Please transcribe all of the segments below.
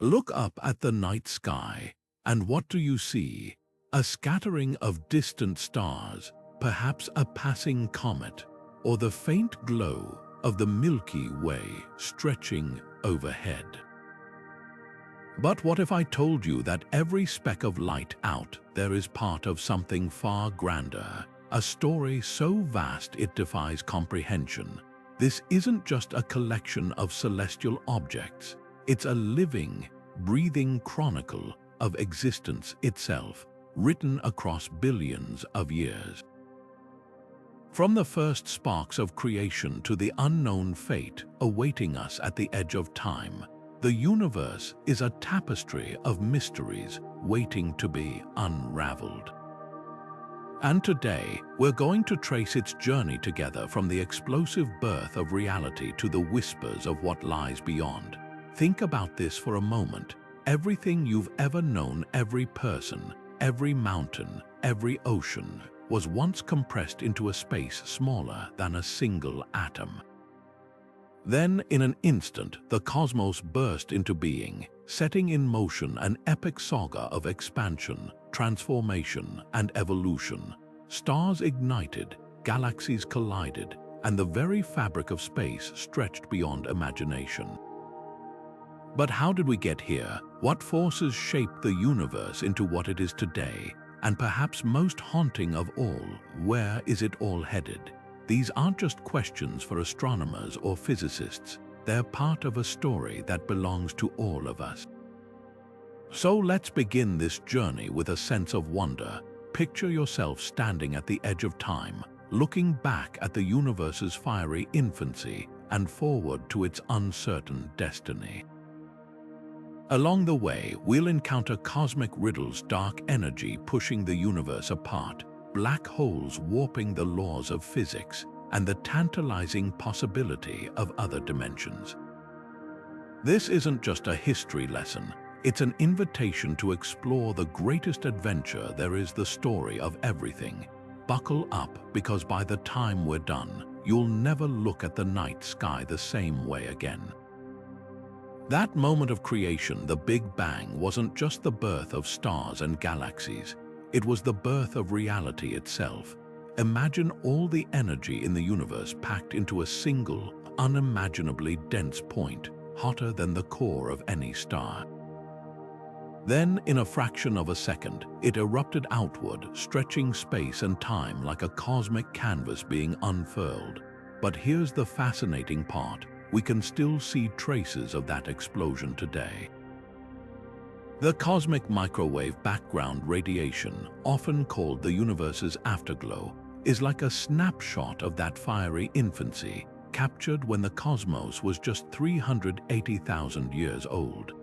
Look up at the night sky, and what do you see? A scattering of distant stars, perhaps a passing comet, or the faint glow of the Milky Way stretching overhead. But what if I told you that every speck of light out there is part of something far grander, a story so vast it defies comprehension? This isn't just a collection of celestial objects, it's a living, breathing chronicle of existence itself, written across billions of years. From the first sparks of creation to the unknown fate awaiting us at the edge of time, the universe is a tapestry of mysteries waiting to be unraveled. And today, we're going to trace its journey together from the explosive birth of reality to the whispers of what lies beyond. Think about this for a moment. Everything you've ever known, every person, every mountain, every ocean, was once compressed into a space smaller than a single atom. Then, in an instant, the cosmos burst into being, setting in motion an epic saga of expansion, transformation, and evolution. Stars ignited, galaxies collided, and the very fabric of space stretched beyond imagination. But how did we get here? What forces shaped the universe into what it is today? And perhaps most haunting of all, where is it all headed? These aren't just questions for astronomers or physicists. They're part of a story that belongs to all of us. So let's begin this journey with a sense of wonder. Picture yourself standing at the edge of time, looking back at the universe's fiery infancy and forward to its uncertain destiny. Along the way, we'll encounter cosmic riddles, dark energy pushing the universe apart, black holes warping the laws of physics, and the tantalizing possibility of other dimensions. This isn't just a history lesson, it's an invitation to explore the greatest adventure there is, the story of everything. Buckle up, because by the time we're done, you'll never look at the night sky the same way again. That moment of creation, the Big Bang, wasn't just the birth of stars and galaxies. It was the birth of reality itself. Imagine all the energy in the universe packed into a single, unimaginably dense point, hotter than the core of any star. Then, in a fraction of a second, it erupted outward, stretching space and time like a cosmic canvas being unfurled. But here's the fascinating part. We can still see traces of that explosion today. The cosmic microwave background radiation, often called the universe's afterglow, is like a snapshot of that fiery infancy, captured when the cosmos was just 380,000 years old.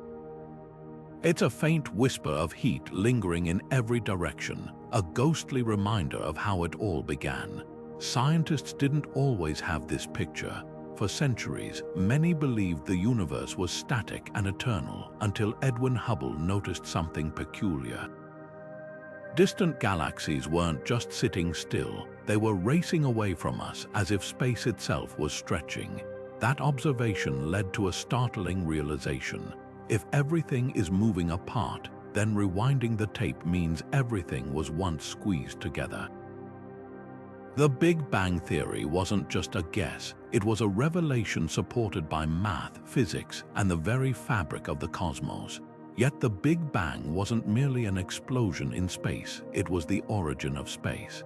It's a faint whisper of heat lingering in every direction, a ghostly reminder of how it all began. Scientists didn't always have this picture. For centuries, many believed the universe was static and eternal until Edwin Hubble noticed something peculiar. Distant galaxies weren't just sitting still, they were racing away from us as if space itself was stretching. That observation led to a startling realization. If everything is moving apart, then rewinding the tape means everything was once squeezed together. The Big Bang Theory wasn't just a guess, it was a revelation supported by math, physics, and the very fabric of the cosmos. Yet the Big Bang wasn't merely an explosion in space, it was the origin of space.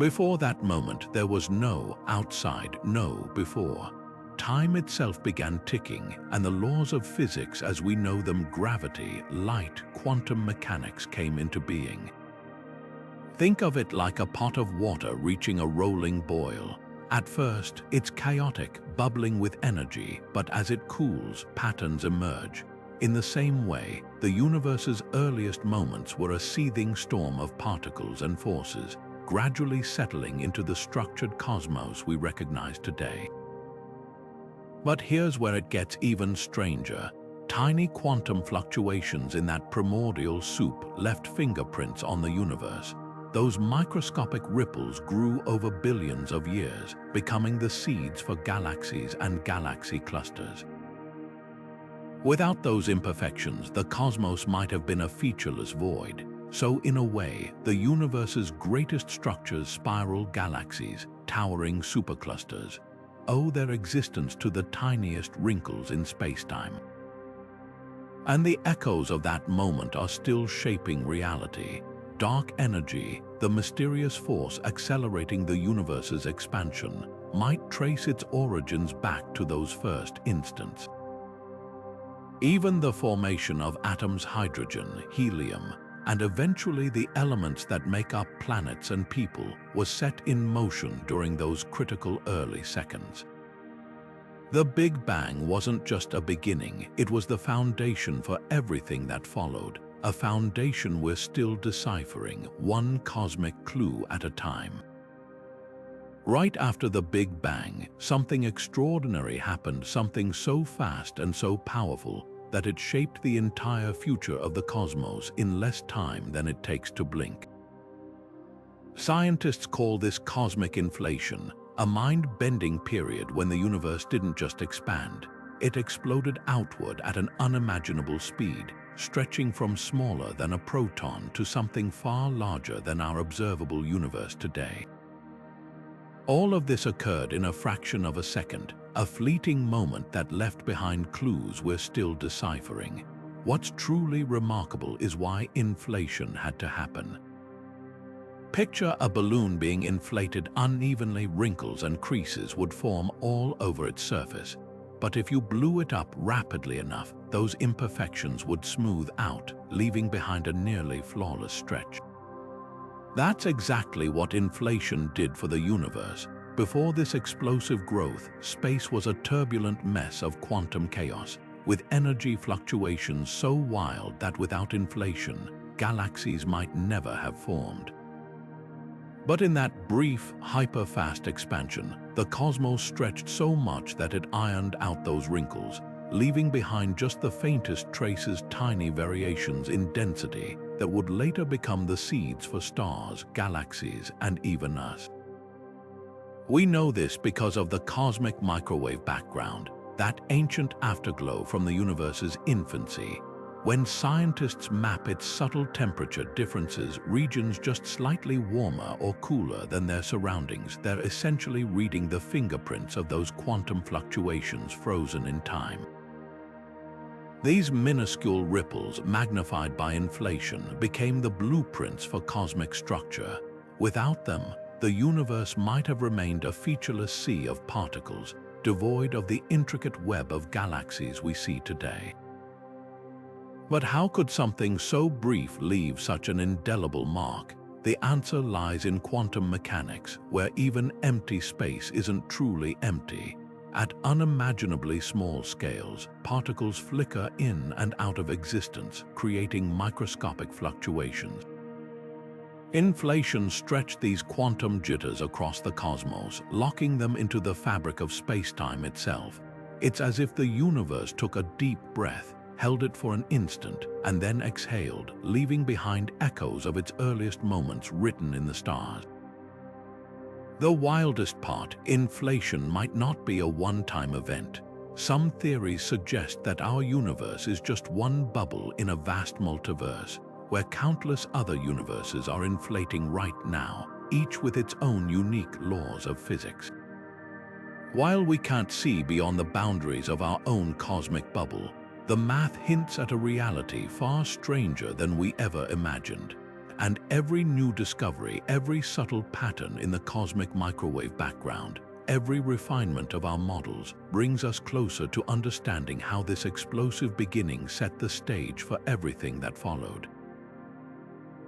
Before that moment, there was no outside, no before. Time itself began ticking, and the laws of physics as we know them, gravity, light, quantum mechanics, came into being. Think of it like a pot of water reaching a rolling boil. At first, it's chaotic, bubbling with energy, but as it cools, patterns emerge. In the same way, the universe's earliest moments were a seething storm of particles and forces, gradually settling into the structured cosmos we recognize today. But here's where it gets even stranger. Tiny quantum fluctuations in that primordial soup left fingerprints on the universe. Those microscopic ripples grew over billions of years, becoming the seeds for galaxies and galaxy clusters. Without those imperfections, the cosmos might have been a featureless void. So in a way, the universe's greatest structures, spiral galaxies, towering superclusters, owe their existence to the tiniest wrinkles in space-time. And the echoes of that moment are still shaping reality. Dark energy, the mysterious force accelerating the universe's expansion, might trace its origins back to those first instants. Even the formation of atoms, hydrogen, helium, and eventually the elements that make up planets and people was set in motion during those critical early seconds. The Big Bang wasn't just a beginning, it was the foundation for everything that followed, a foundation we're still deciphering, one cosmic clue at a time. Right after the Big Bang, something extraordinary happened, something so fast and so powerful that it shaped the entire future of the cosmos in less time than it takes to blink. Scientists call this cosmic inflation, a mind-bending period when the universe didn't just expand, it exploded outward at an unimaginable speed, stretching from smaller than a proton to something far larger than our observable universe today. All of this occurred in a fraction of a second, a fleeting moment that left behind clues we're still deciphering. What's truly remarkable is why inflation had to happen. Picture a balloon being inflated unevenly. Wrinkles and creases would form all over its surface. But if you blew it up rapidly enough, those imperfections would smooth out, leaving behind a nearly flawless stretch. That's exactly what inflation did for the universe. Before this explosive growth, space was a turbulent mess of quantum chaos, with energy fluctuations so wild that without inflation, galaxies might never have formed. But in that brief, hyper-fast expansion, the cosmos stretched so much that it ironed out those wrinkles, leaving behind just the faintest traces, tiny variations in density that would later become the seeds for stars, galaxies, and even us. We know this because of the cosmic microwave background, that ancient afterglow from the universe's infancy. When scientists map its subtle temperature differences, regions just slightly warmer or cooler than their surroundings, they're essentially reading the fingerprints of those quantum fluctuations frozen in time. These minuscule ripples, magnified by inflation, became the blueprints for cosmic structure. Without them, the universe might have remained a featureless sea of particles, devoid of the intricate web of galaxies we see today. But how could something so brief leave such an indelible mark? The answer lies in quantum mechanics, where even empty space isn't truly empty. At unimaginably small scales, particles flicker in and out of existence, creating microscopic fluctuations. Inflation stretched these quantum jitters across the cosmos, locking them into the fabric of space-time itself. It's as if the universe took a deep breath, held it for an instant, and then exhaled, leaving behind echoes of its earliest moments written in the stars. The wildest part, inflation might not be a one-time event. Some theories suggest that our universe is just one bubble in a vast multiverse, where countless other universes are inflating right now, each with its own unique laws of physics. While we can't see beyond the boundaries of our own cosmic bubble, the math hints at a reality far stranger than we ever imagined. And every new discovery, every subtle pattern in the cosmic microwave background, every refinement of our models brings us closer to understanding how this explosive beginning set the stage for everything that followed.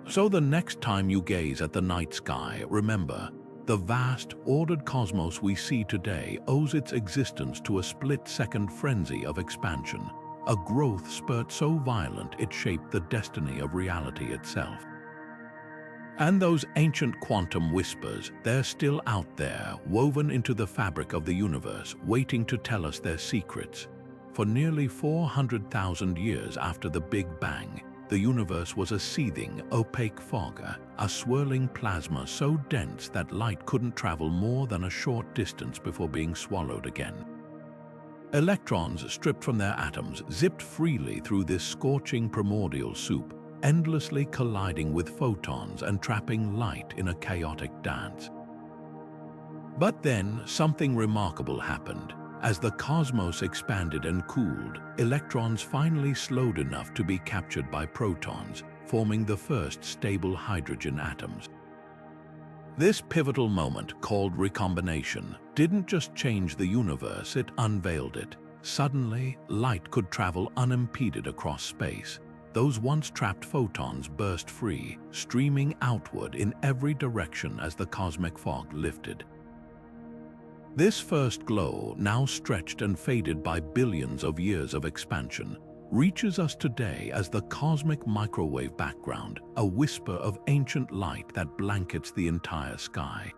So the next time you gaze at the night sky, remember, the vast, ordered cosmos we see today owes its existence to a split-second frenzy of expansion, a growth spurt so violent it shaped the destiny of reality itself. And those ancient quantum whispers, they're still out there, woven into the fabric of the universe, waiting to tell us their secrets. For nearly 400,000 years after the Big Bang, the universe was a seething, opaque fog, a swirling plasma so dense that light couldn't travel more than a short distance before being swallowed again. Electrons, stripped from their atoms, zipped freely through this scorching primordial soup, endlessly colliding with photons and trapping light in a chaotic dance. But then, something remarkable happened. As the cosmos expanded and cooled, electrons finally slowed enough to be captured by protons, forming the first stable hydrogen atoms. This pivotal moment, called recombination, didn't just change the universe, it unveiled it. Suddenly, light could travel unimpeded across space. Those once trapped photons burst free, streaming outward in every direction as the cosmic fog lifted. This first glow, now stretched and faded by billions of years of expansion, reaches us today as the cosmic microwave background, a whisper of ancient light that blankets the entire sky.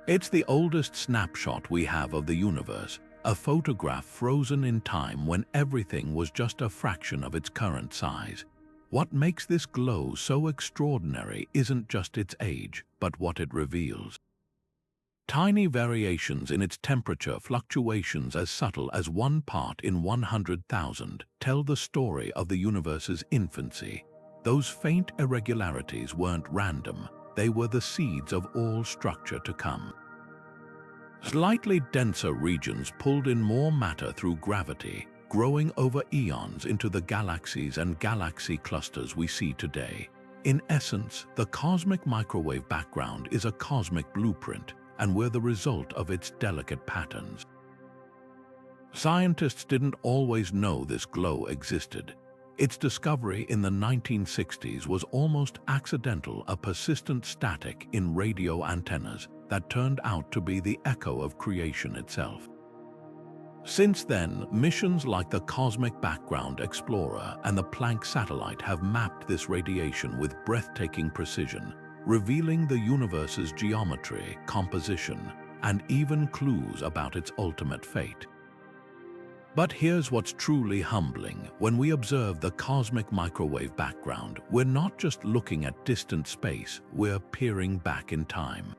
It's the oldest snapshot we have of the universe, a photograph frozen in time when everything was just a fraction of its current size. What makes this glow so extraordinary isn't just its age, but what it reveals. Tiny variations in its temperature, fluctuations as subtle as 1 part in 100,000, tell the story of the universe's infancy. Those faint irregularities weren't random, they were the seeds of all structure to come. Slightly denser regions pulled in more matter through gravity, growing over eons into the galaxies and galaxy clusters we see today. In essence, the cosmic microwave background is a cosmic blueprint, and we're the result of its delicate patterns. Scientists didn't always know this glow existed. Its discovery in the 1960s was almost accidental, a persistent static in radio antennas that turned out to be the echo of creation itself. Since then, missions like the Cosmic Background Explorer and the Planck satellite have mapped this radiation with breathtaking precision, revealing the universe's geometry, composition, and even clues about its ultimate fate. But here's what's truly humbling. When we observe the cosmic microwave background, we're not just looking at distant space, we're peering back in time.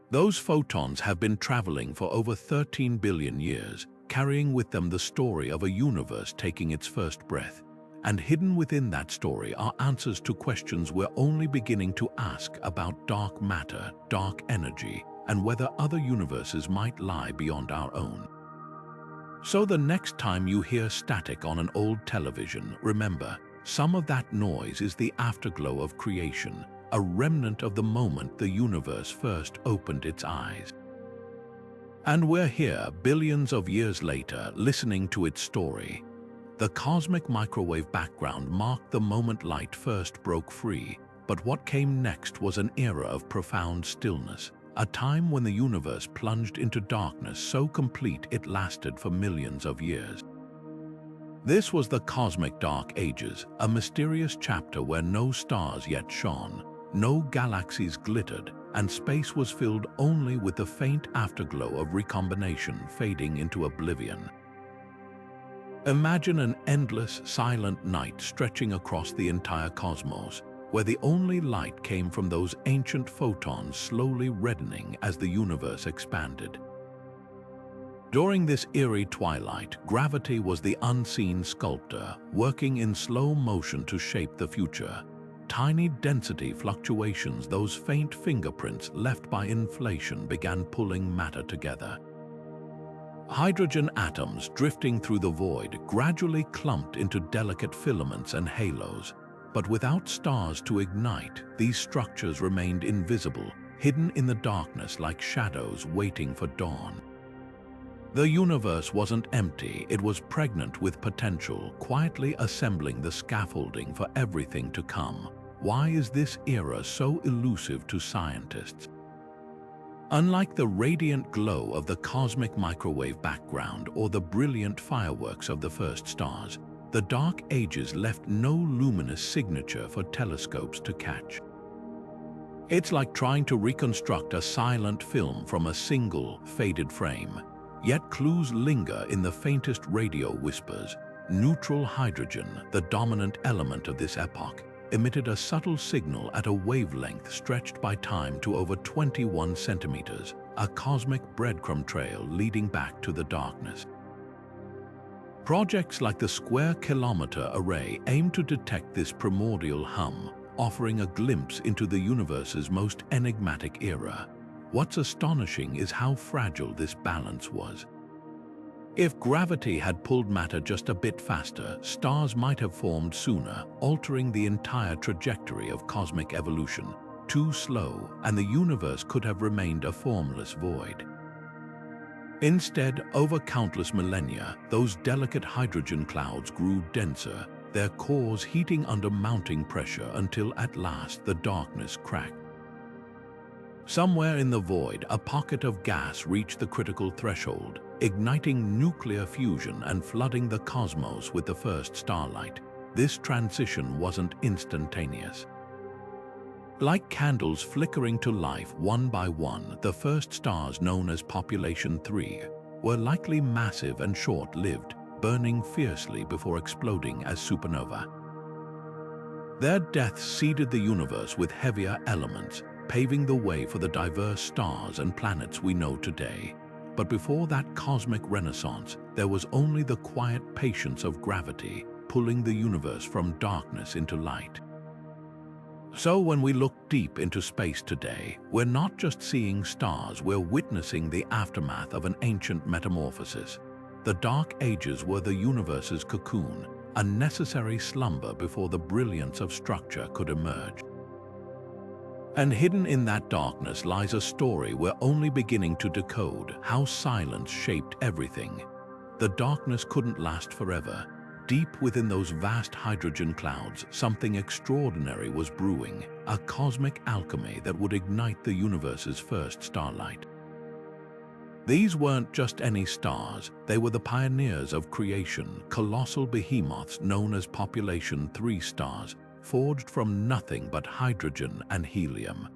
Those photons have been traveling for over 13 billion years, carrying with them the story of a universe taking its first breath. And hidden within that story are answers to questions we're only beginning to ask about dark matter, dark energy, and whether other universes might lie beyond our own. So the next time you hear static on an old television, remember, some of that noise is the afterglow of creation, a remnant of the moment the universe first opened its eyes. And we're here, billions of years later, listening to its story. The cosmic microwave background marked the moment light first broke free, but what came next was an era of profound stillness, a time when the universe plunged into darkness so complete it lasted for millions of years. This was the Cosmic Dark Ages, a mysterious chapter where no stars yet shone, no galaxies glittered, and space was filled only with the faint afterglow of recombination fading into oblivion. Imagine an endless, silent night stretching across the entire cosmos, where the only light came from those ancient photons slowly reddening as the universe expanded. During this eerie twilight, gravity was the unseen sculptor, working in slow motion to shape the future. Tiny density fluctuations, those faint fingerprints left by inflation, began pulling matter together. Hydrogen atoms drifting through the void gradually clumped into delicate filaments and halos, but without stars to ignite, these structures remained invisible, hidden in the darkness like shadows waiting for dawn. The universe wasn't empty, it was pregnant with potential, quietly assembling the scaffolding for everything to come. Why is this era so elusive to scientists? Unlike the radiant glow of the cosmic microwave background or the brilliant fireworks of the first stars, the Dark Ages left no luminous signature for telescopes to catch. It's like trying to reconstruct a silent film from a single, faded frame. Yet clues linger in the faintest radio whispers. Neutral hydrogen, the dominant element of this epoch, emitted a subtle signal at a wavelength stretched by time to over 21 centimeters, a cosmic breadcrumb trail leading back to the darkness. Projects like the Square Kilometre Array aim to detect this primordial hum, offering a glimpse into the universe's most enigmatic era. What's astonishing is how fragile this balance was. If gravity had pulled matter just a bit faster, stars might have formed sooner, altering the entire trajectory of cosmic evolution. Too slow, and the universe could have remained a formless void. Instead, over countless millennia, those delicate hydrogen clouds grew denser, their cores heating under mounting pressure until at last the darkness cracked. Somewhere in the void, a pocket of gas reached the critical threshold, igniting nuclear fusion and flooding the cosmos with the first starlight. This transition wasn't instantaneous. Like candles flickering to life one by one, the first stars, known as Population 3, were likely massive and short-lived, burning fiercely before exploding as supernova. Their deaths seeded the universe with heavier elements, paving the way for the diverse stars and planets we know today. But before that cosmic renaissance, there was only the quiet patience of gravity, pulling the universe from darkness into light. So when we look deep into space today, we're not just seeing stars, we're witnessing the aftermath of an ancient metamorphosis. The Dark Ages were the universe's cocoon, a necessary slumber before the brilliance of structure could emerge. And hidden in that darkness lies a story we're only beginning to decode: how silence shaped everything. The darkness couldn't last forever. Deep within those vast hydrogen clouds, something extraordinary was brewing, a cosmic alchemy that would ignite the universe's first starlight. These weren't just any stars, they were the pioneers of creation, colossal behemoths known as Population 3 stars, forged from nothing but hydrogen and helium.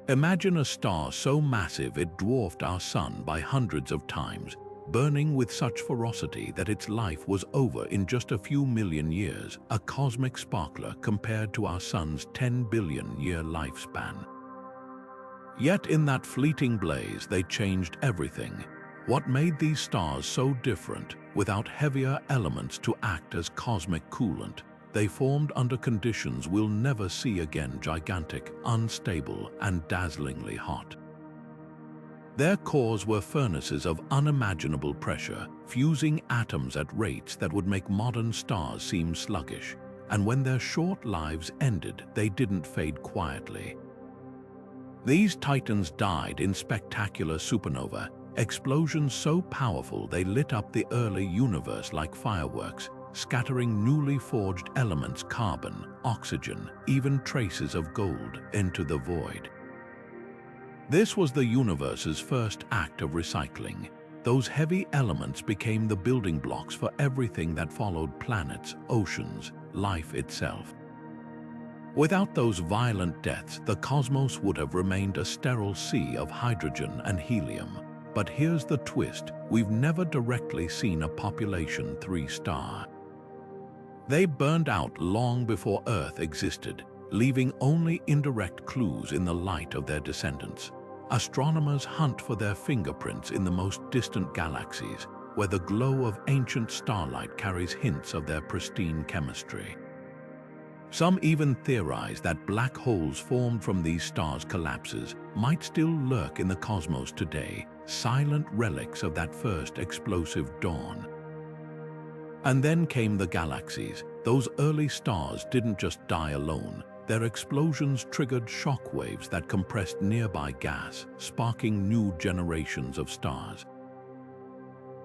Imagine a star so massive it dwarfed our sun by hundreds of times, burning with such ferocity that its life was over in just a few million years, a cosmic sparkler compared to our sun's 10 billion-year lifespan. Yet in that fleeting blaze, they changed everything. What made these stars so different? Without heavier elements to act as cosmic coolant, they formed under conditions we'll never see again: gigantic, unstable, and dazzlingly hot. Their cores were furnaces of unimaginable pressure, fusing atoms at rates that would make modern stars seem sluggish. And when their short lives ended, they didn't fade quietly. These titans died in spectacular supernova, explosions so powerful they lit up the early universe like fireworks, scattering newly forged elements, carbon, oxygen, even traces of gold, into the void. This was the universe's first act of recycling. Those heavy elements became the building blocks for everything that followed: planets, oceans, life itself. Without those violent deaths, the cosmos would have remained a sterile sea of hydrogen and helium. But here's the twist: we've never directly seen a Population 3 star. They burned out long before Earth existed, leaving only indirect clues in the light of their descendants. Astronomers hunt for their fingerprints in the most distant galaxies, where the glow of ancient starlight carries hints of their pristine chemistry. Some even theorize that black holes formed from these stars' collapses might still lurk in the cosmos today, silent relics of that first explosive dawn. And then came the galaxies. Those early stars didn't just die alone. Their explosions triggered shockwaves that compressed nearby gas, sparking new generations of stars.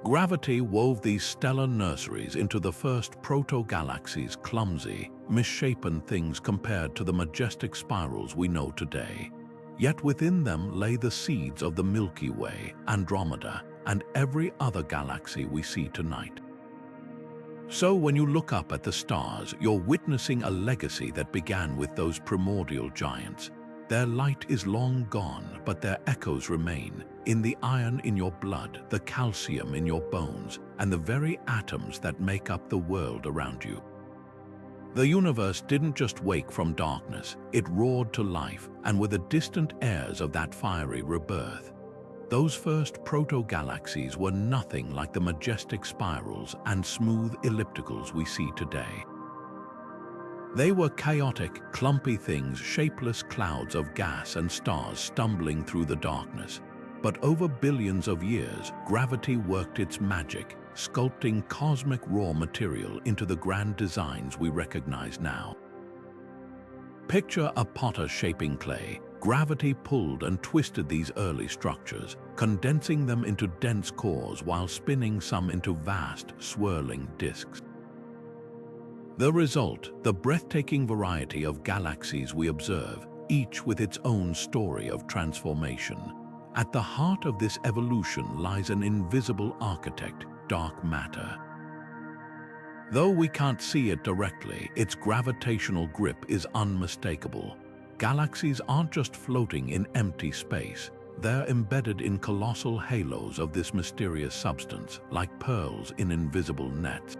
Gravity wove these stellar nurseries into the first proto-galaxies, clumsy, misshapen things compared to the majestic spirals we know today. Yet within them lay the seeds of the Milky Way, Andromeda, and every other galaxy we see tonight. So when you look up at the stars, you're witnessing a legacy that began with those primordial giants. Their light is long gone, but their echoes remain in the iron in your blood, the calcium in your bones, and the very atoms that make up the world around you. The universe didn't just wake from darkness, it roared to life, and were the distant heirs of that fiery rebirth. Those first proto-galaxies were nothing like the majestic spirals and smooth ellipticals we see today. They were chaotic, clumpy things, shapeless clouds of gas and stars stumbling through the darkness. But over billions of years, gravity worked its magic, sculpting cosmic raw material into the grand designs we recognize now. Picture a potter shaping clay. Gravity pulled and twisted these early structures, condensing them into dense cores while spinning some into vast, swirling disks. The result, the breathtaking variety of galaxies we observe, each with its own story of transformation. At the heart of this evolution lies an invisible architect, dark matter. Though we can't see it directly, its gravitational grip is unmistakable. Galaxies aren't just floating in empty space. They're embedded in colossal halos of this mysterious substance, like pearls in invisible nets.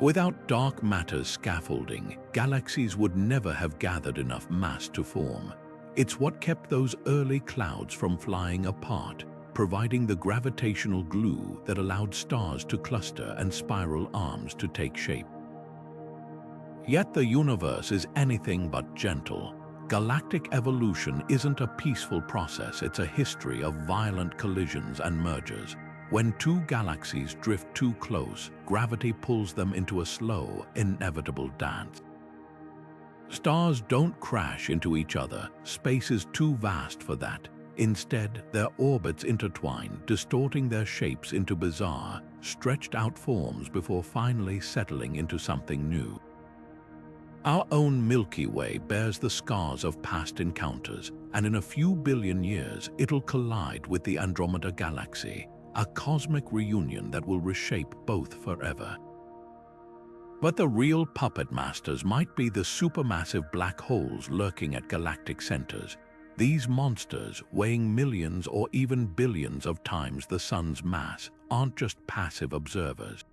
Without dark matter's scaffolding, galaxies would never have gathered enough mass to form. It's what kept those early clouds from flying apart, providing the gravitational glue that allowed stars to cluster and spiral arms to take shape. Yet the universe is anything but gentle. Galactic evolution isn't a peaceful process, it's a history of violent collisions and mergers. When two galaxies drift too close, gravity pulls them into a slow, inevitable dance. Stars don't crash into each other, space is too vast for that. Instead, their orbits intertwine, distorting their shapes into bizarre, stretched-out forms before finally settling into something new. Our own Milky Way bears the scars of past encounters, and in a few billion years it'll collide with the Andromeda Galaxy, a cosmic reunion that will reshape both forever. But the real puppet masters might be the supermassive black holes lurking at galactic centers. These monsters, weighing millions or even billions of times the sun's mass, aren't just passive observers.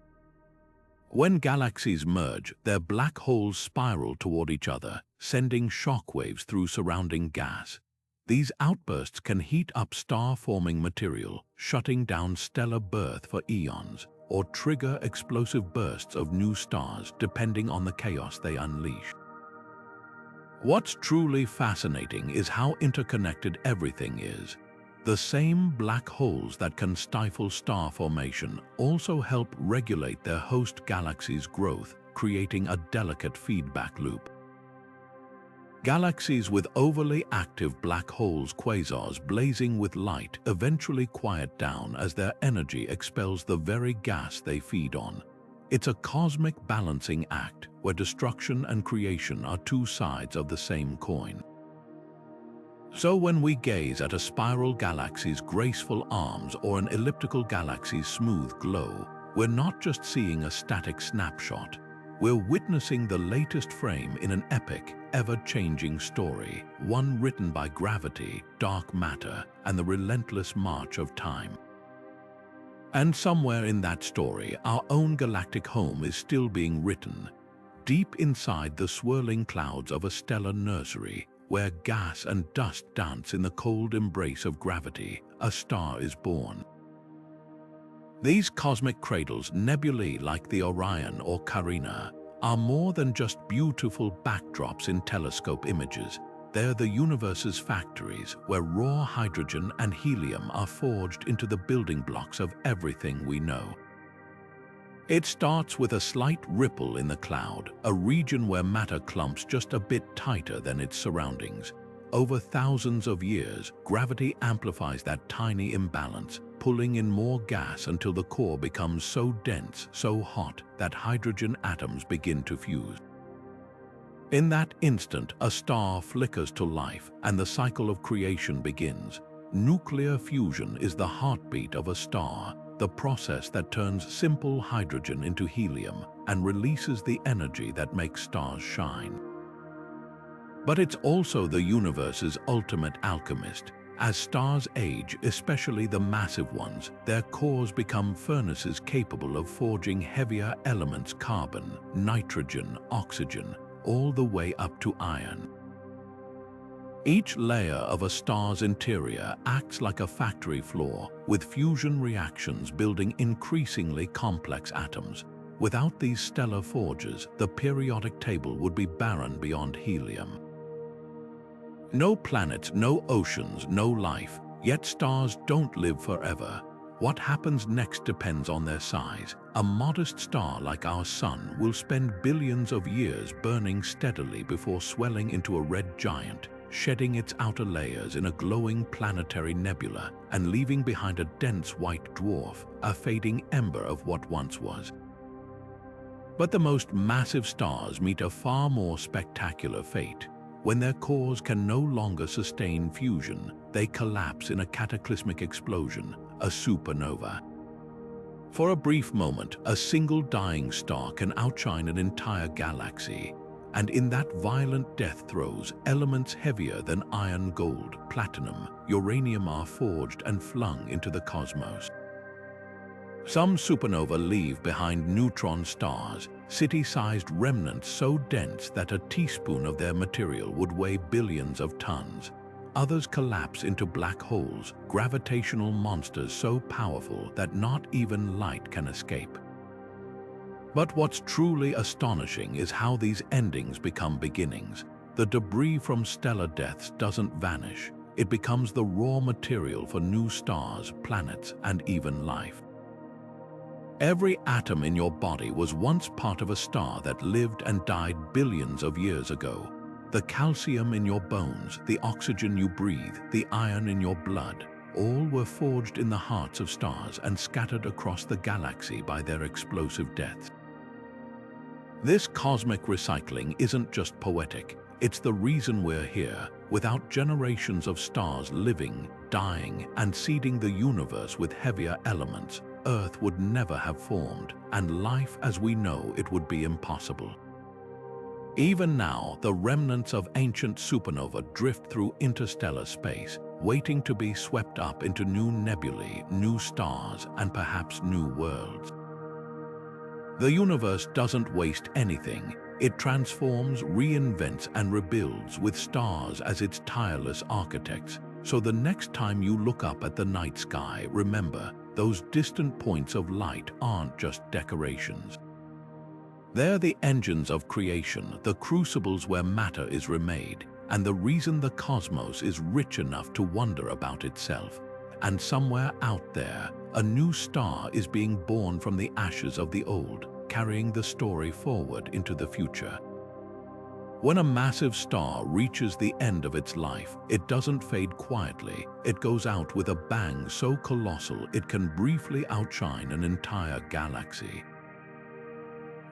When galaxies merge, their black holes spiral toward each other, sending shockwaves through surrounding gas. These outbursts can heat up star-forming material, shutting down stellar birth for eons, or trigger explosive bursts of new stars depending on the chaos they unleash. What's truly fascinating is how interconnected everything is. The same black holes that can stifle star formation also help regulate their host galaxies' growth, creating a delicate feedback loop. Galaxies with overly active black holes, quasars blazing with light, eventually quiet down as their energy expels the very gas they feed on. It's a cosmic balancing act where destruction and creation are two sides of the same coin. So when we gaze at a spiral galaxy's graceful arms or an elliptical galaxy's smooth glow, we're not just seeing a static snapshot. We're witnessing the latest frame in an epic, ever-changing story, one written by gravity, dark matter, and the relentless march of time. And somewhere in that story, our own galactic home is still being written, deep inside the swirling clouds of a stellar nursery, where gas and dust dance in the cold embrace of gravity, a star is born. These cosmic cradles, nebulae like the Orion or Carina, are more than just beautiful backdrops in telescope images. They're the universe's factories, where raw hydrogen and helium are forged into the building blocks of everything we know. It starts with a slight ripple in the cloud, a region where matter clumps just a bit tighter than its surroundings. Over thousands of years, gravity amplifies that tiny imbalance, pulling in more gas until the core becomes so dense, so hot, that hydrogen atoms begin to fuse. In that instant, a star flickers to life, and the cycle of creation begins. Nuclear fusion is the heartbeat of a star, the process that turns simple hydrogen into helium and releases the energy that makes stars shine. But it's also the universe's ultimate alchemist. As stars age, especially the massive ones, their cores become furnaces capable of forging heavier elements: carbon, nitrogen, oxygen, all the way up to iron. Each layer of a star's interior acts like a factory floor, with fusion reactions building increasingly complex atoms. Without these stellar forges, the periodic table would be barren beyond helium. No planets, no oceans, no life, yet stars don't live forever. What happens next depends on their size. A modest star like our Sun will spend billions of years burning steadily before swelling into a red giant, shedding its outer layers in a glowing planetary nebula and leaving behind a dense white dwarf, a fading ember of what once was. But the most massive stars meet a far more spectacular fate. When their cores can no longer sustain fusion, they collapse in a cataclysmic explosion, a supernova. For a brief moment, a single dying star can outshine an entire galaxy, and in that violent death throes, elements heavier than iron, gold, platinum, uranium are forged and flung into the cosmos. Some supernova leave behind neutron stars, city-sized remnants so dense that a teaspoon of their material would weigh billions of tons. Others collapse into black holes, gravitational monsters so powerful that not even light can escape. But what's truly astonishing is how these endings become beginnings. The debris from stellar deaths doesn't vanish. It becomes the raw material for new stars, planets, and even life. Every atom in your body was once part of a star that lived and died billions of years ago. The calcium in your bones, the oxygen you breathe, the iron in your blood, all were forged in the hearts of stars and scattered across the galaxy by their explosive deaths. This cosmic recycling isn't just poetic, it's the reason we're here. Without generations of stars living, dying, and seeding the universe with heavier elements, Earth would never have formed, and life as we know it would be impossible. Even now, the remnants of ancient supernova drift through interstellar space, waiting to be swept up into new nebulae, new stars, and perhaps new worlds. The universe doesn't waste anything. It transforms, reinvents, and rebuilds with stars as its tireless architects. So the next time you look up at the night sky, remember, those distant points of light aren't just decorations. They're the engines of creation, the crucibles where matter is remade, and the reason the cosmos is rich enough to wonder about itself. And somewhere out there, a new star is being born from the ashes of the old, carrying the story forward into the future. When a massive star reaches the end of its life, it doesn't fade quietly. It goes out with a bang so colossal it can briefly outshine an entire galaxy.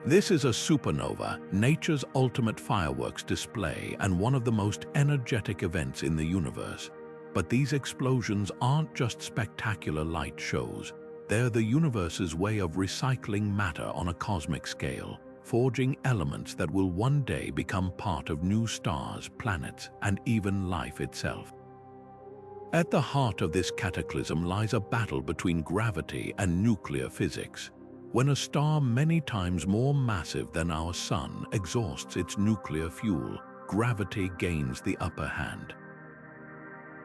This is a supernova, nature's ultimate fireworks display and one of the most energetic events in the universe. But these explosions aren't just spectacular light shows. They're the universe's way of recycling matter on a cosmic scale, forging elements that will one day become part of new stars, planets, and even life itself. At the heart of this cataclysm lies a battle between gravity and nuclear physics. When a star many times more massive than our Sun exhausts its nuclear fuel, gravity gains the upper hand.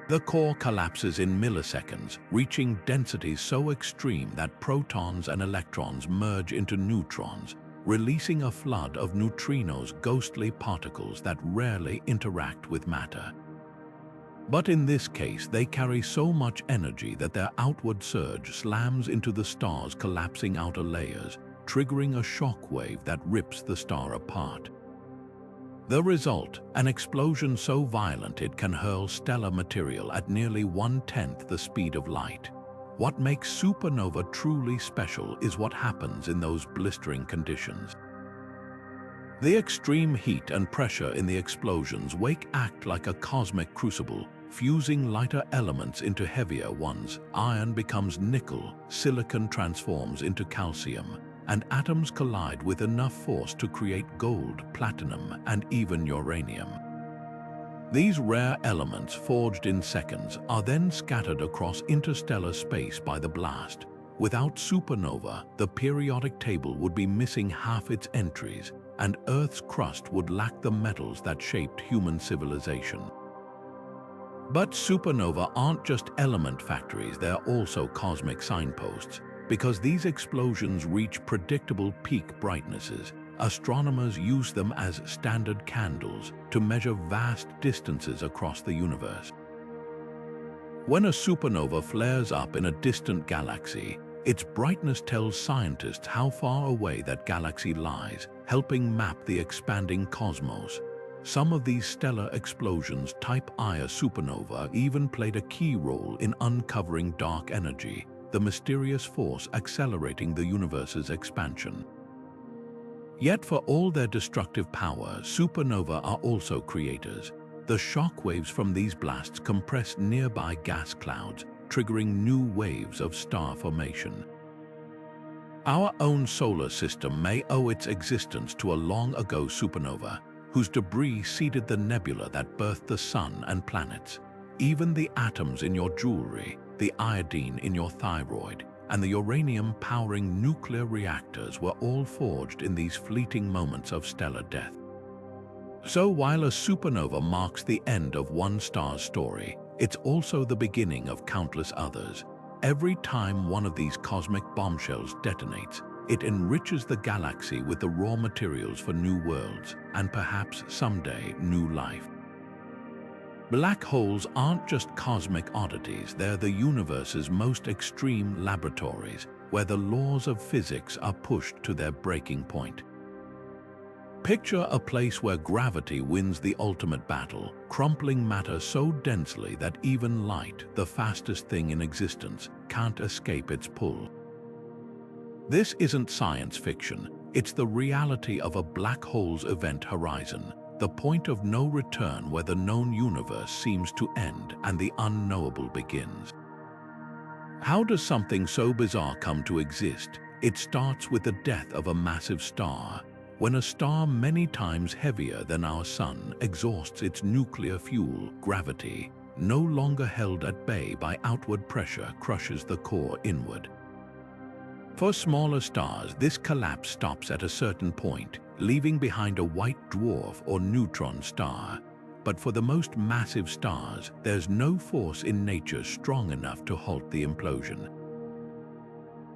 The core collapses in milliseconds, reaching densities so extreme that protons and electrons merge into neutrons, releasing a flood of neutrinos, ghostly particles that rarely interact with matter. But in this case, they carry so much energy that their outward surge slams into the star's collapsing outer layers, triggering a shock wave that rips the star apart. The result, an explosion so violent it can hurl stellar material at nearly 1/10 the speed of light. What makes supernova truly special is what happens in those blistering conditions. The extreme heat and pressure in the explosions act like a cosmic crucible, fusing lighter elements into heavier ones. Iron becomes nickel, silicon transforms into calcium, and atoms collide with enough force to create gold, platinum, and even uranium. These rare elements, forged in seconds, are then scattered across interstellar space by the blast. Without supernova, the periodic table would be missing half its entries, and Earth's crust would lack the metals that shaped human civilization. But supernova aren't just element factories, they're also cosmic signposts. Because these explosions reach predictable peak brightnesses, astronomers use them as standard candles to measure vast distances across the universe. When a supernova flares up in a distant galaxy, its brightness tells scientists how far away that galaxy lies, helping map the expanding cosmos. Some of these stellar explosions, type Ia supernova, even played a key role in uncovering dark energy, the mysterious force accelerating the universe's expansion. Yet for all their destructive power, supernova are also creators. The shockwaves from these blasts compress nearby gas clouds, triggering new waves of star formation. Our own solar system may owe its existence to a long-ago supernova, whose debris seeded the nebula that birthed the sun and planets. Even the atoms in your jewelry, the iodine in your thyroid, and the uranium powering nuclear reactors were all forged in these fleeting moments of stellar death. So while a supernova marks the end of one star's story, it's also the beginning of countless others. Every time one of these cosmic bombshells detonates, it enriches the galaxy with the raw materials for new worlds, and perhaps someday new life. Black holes aren't just cosmic oddities, they're the universe's most extreme laboratories, where the laws of physics are pushed to their breaking point. Picture a place where gravity wins the ultimate battle, crumpling matter so densely that even light, the fastest thing in existence, can't escape its pull. This isn't science fiction, it's the reality of a black hole's event horizon, the point of no return where the known universe seems to end and the unknowable begins. How does something so bizarre come to exist? It starts with the death of a massive star. When a star many times heavier than our sun exhausts its nuclear fuel, gravity, no longer held at bay by outward pressure, crushes the core inward. For smaller stars, this collapse stops at a certain point, leaving behind a white dwarf or neutron star. But for the most massive stars, there's no force in nature strong enough to halt the implosion.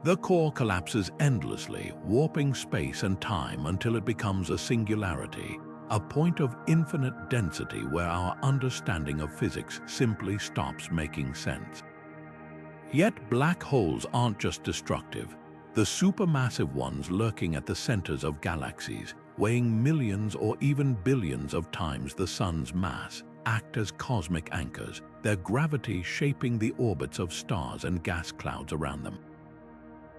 The core collapses endlessly, warping space and time until it becomes a singularity, a point of infinite density where our understanding of physics simply stops making sense. Yet black holes aren't just destructive. The supermassive ones lurking at the centers of galaxies, weighing millions or even billions of times the sun's mass, act as cosmic anchors, their gravity shaping the orbits of stars and gas clouds around them.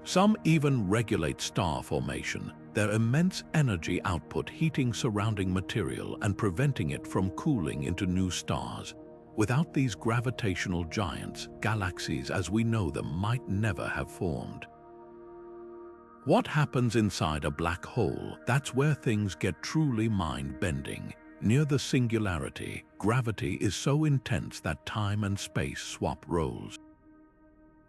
Some even regulate star formation, their immense energy output heating surrounding material and preventing it from cooling into new stars. Without these gravitational giants, galaxies as we know them might never have formed. What happens inside a black hole? That's where things get truly mind-bending. Near the singularity, gravity is so intense that time and space swap roles.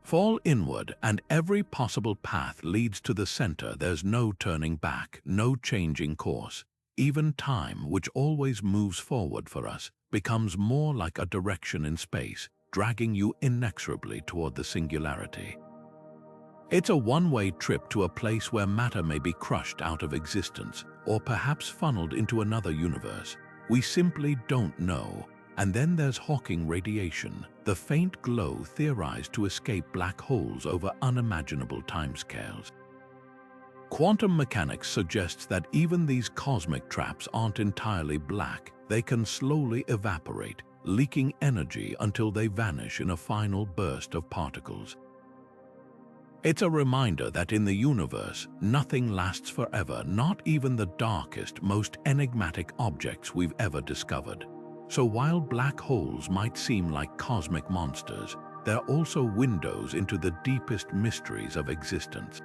Fall inward, and every possible path leads to the center. There's no turning back, no changing course. Even time, which always moves forward for us, becomes more like a direction in space, dragging you inexorably toward the singularity. It's a one-way trip to a place where matter may be crushed out of existence, or perhaps funneled into another universe. We simply don't know. And then there's Hawking radiation, the faint glow theorized to escape black holes over unimaginable timescales. Quantum mechanics suggests that even these cosmic traps aren't entirely black. They can slowly evaporate, leaking energy until they vanish in a final burst of particles. It's a reminder that in the universe, nothing lasts forever, not even the darkest, most enigmatic objects we've ever discovered. So while black holes might seem like cosmic monsters, they're also windows into the deepest mysteries of existence.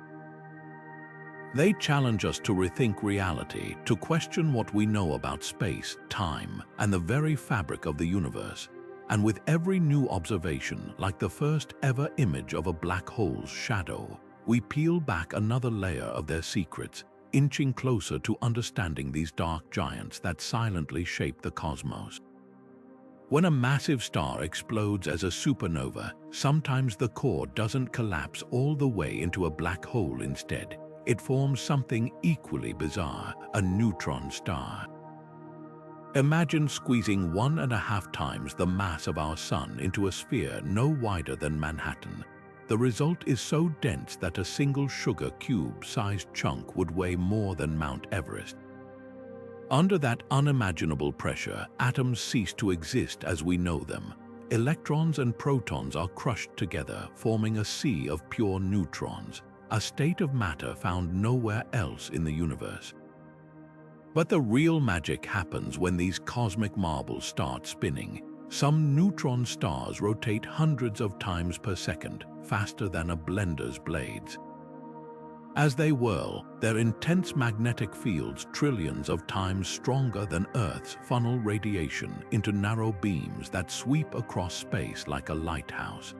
They challenge us to rethink reality, to question what we know about space, time, and the very fabric of the universe. And with every new observation, like the first ever image of a black hole's shadow, we peel back another layer of their secrets, inching closer to understanding these dark giants that silently shape the cosmos. When a massive star explodes as a supernova, sometimes the core doesn't collapse all the way into a black hole instead. It forms something equally bizarre, a neutron star. Imagine squeezing 1.5 times the mass of our Sun into a sphere no wider than Manhattan. The result is so dense that a single sugar cube-sized chunk would weigh more than Mount Everest. Under that unimaginable pressure, atoms cease to exist as we know them. Electrons and protons are crushed together, forming a sea of pure neutrons, a state of matter found nowhere else in the universe. But the real magic happens when these cosmic marbles start spinning. Some neutron stars rotate hundreds of times per second, faster than a blender's blades. As they whirl, their intense magnetic fields trillions of times stronger than Earth's funnel radiation into narrow beams that sweep across space like a lighthouse.